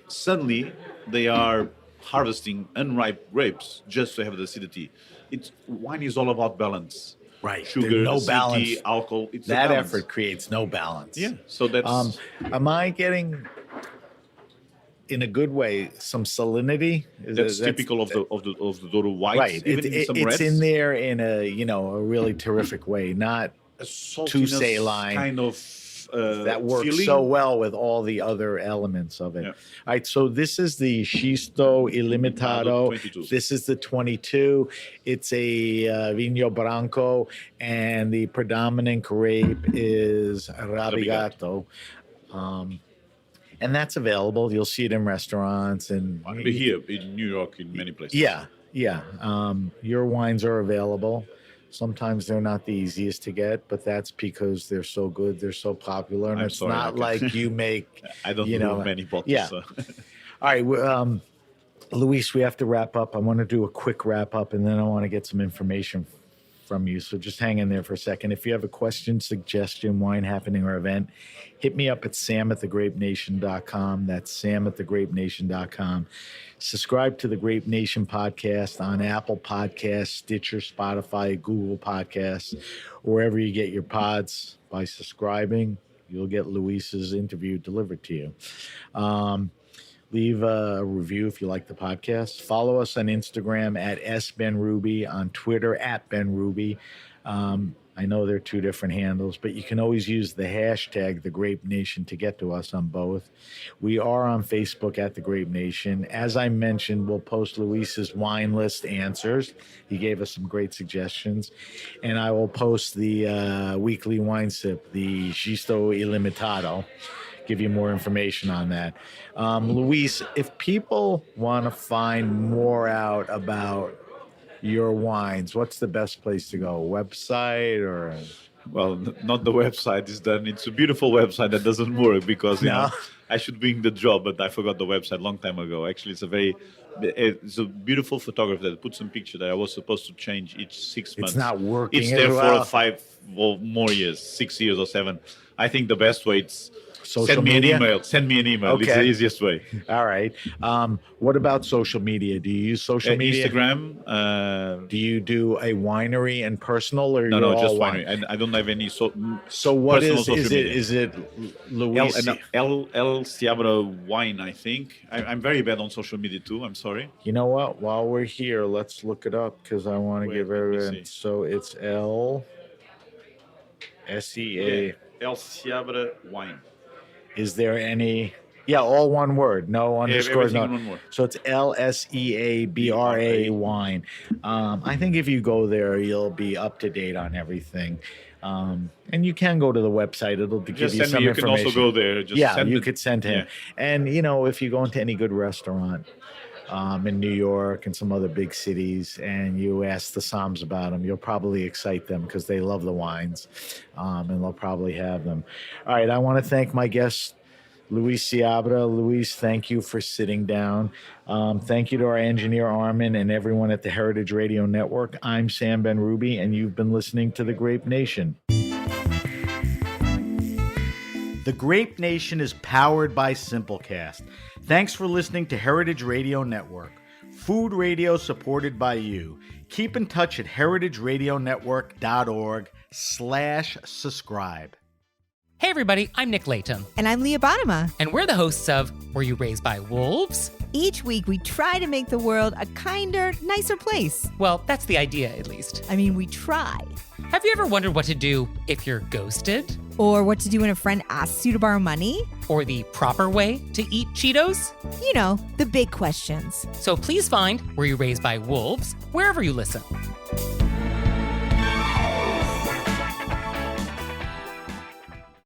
D: suddenly they are harvesting unripe grapes just to have the acidity. Wine is all about balance.
C: Right.
D: Sugar,
C: There's no
D: acidity,
C: balance.
D: alcohol. It's a
C: That
D: balance.
C: effort creates no balance.
D: Yeah. So that's
C: Am I getting, in a good way, some salinity?
D: that's typical of the Douro whites.
C: Right.
D: Even in some
C: It's
D: reds.
C: in there in a really terrific way, not
D: A
C: too
D: saltiness
C: saline.
D: kind of
C: That works
D: feeling.
C: so well with all the other elements of it.
D: Yeah.
C: All right, so this is the Xisto Ilimitado.
D: 22.
C: This is the 22. It's a Vinho Branco, and the predominant grape is Rabigato. And that's available. You'll see it in restaurants and
D: I'll be here in New York in many places.
C: yeah. Your wines are available. Sometimes they're not the easiest to get, but that's because they're so good, they're so popular, and
D: I'm
C: it's
D: sorry,
C: not
D: okay.
C: like you make.
D: I don't know many bottles.
C: Yeah.
D: So.
C: All right, Luis, we have to wrap up. I want to do a quick wrap up, and then I want to get some information from you. So just hang in there for a second. If you have a question, suggestion, wine happening, or event, hit me up at sam@thegrapenation.com. That's sam@thegrapenation.com. Subscribe to the Grape Nation podcast on Apple Podcasts, Stitcher, Spotify, Google Podcasts, wherever you get your pods. By subscribing, you'll get Luis's interview delivered to you. Leave a review if you like the podcast. Follow us on Instagram at @SBenRuby, on Twitter @BenRuby. I know they're two different handles, but you can always use the hashtag The Grape Nation to get to us on both. We are on Facebook at The Grape Nation. As I mentioned, we'll post Luis's wine list answers. He gave us some great suggestions. And I will post the weekly wine sip, the Xisto Ilimitado. Give you more information on that. Luis, if people want to find more out about your wines, what's the best place to go? Website or?
D: Well, not the website is done. It's a beautiful website that doesn't work because I should be in the job, but I forgot the website a long time ago. Actually, it's a beautiful photographer that put some picture that I was supposed to change each 6 months.
C: It's not working.
D: It's there
C: well.
D: for 5 or more years, 6 years or 7. I think the best way it's
C: Social
D: send me
C: media?
D: an email. Send me an email. It's the easiest way.
C: All right. What about social media? Do you use social media?
D: Instagram.
C: Do you do a winery and personal, or
D: No,
C: you're all
D: just
C: wine?
D: winery. I don't have any. So
C: what
D: personal
C: is
D: social
C: it?
D: media.
C: Is it Luis?
D: El Seabra wine? I think I'm very bad on social media too. I'm sorry.
C: You know what? While we're here, let's look it up because I want to give
D: let me
C: everyone.
D: see.
C: So it's L SEA.
D: El Seabra wine.
C: Is there any? Yeah, all one word, no underscores.
D: everything
C: No.
D: in one word.
C: So it's LSEABRA wine. I think if you go there, you'll be up to date on everything. And you can go to the website; it'll give
D: Just
C: you
D: send
C: some
D: me. You
C: information.
D: can also go there. Just
C: Yeah,
D: send
C: you
D: it.
C: could send him.
D: Yeah.
C: And if you go into any good restaurant in New York and some other big cities, and you ask the Psalms about them, you'll probably excite them because they love the wines, and they'll probably have them. All right, I want to thank my guest Luis Seabra. Luis, thank you for sitting down. Thank you to our engineer, Armin, and everyone at the Heritage Radio Network. I'm Sam Ben-Ruby, and you've been listening to The Grape Nation. The Grape Nation is powered by Simplecast. Thanks for listening to Heritage Radio Network. Food radio supported by you. Keep in touch at heritageradionetwork.org/subscribe.
L: Hey everybody, I'm Nick Latham.
M: And I'm Leah Bottima.
L: And we're the hosts of Were You Raised by Wolves?
M: Each week we try to make the world a kinder, nicer place.
L: Well, that's the idea, at least.
M: I mean, we try.
L: Have you ever wondered what to do if you're ghosted?
M: Or what to do when a friend asks you to borrow money?
L: Or the proper way to eat Cheetos?
M: You know, the big questions.
L: So please find Were You Raised by Wolves wherever you listen.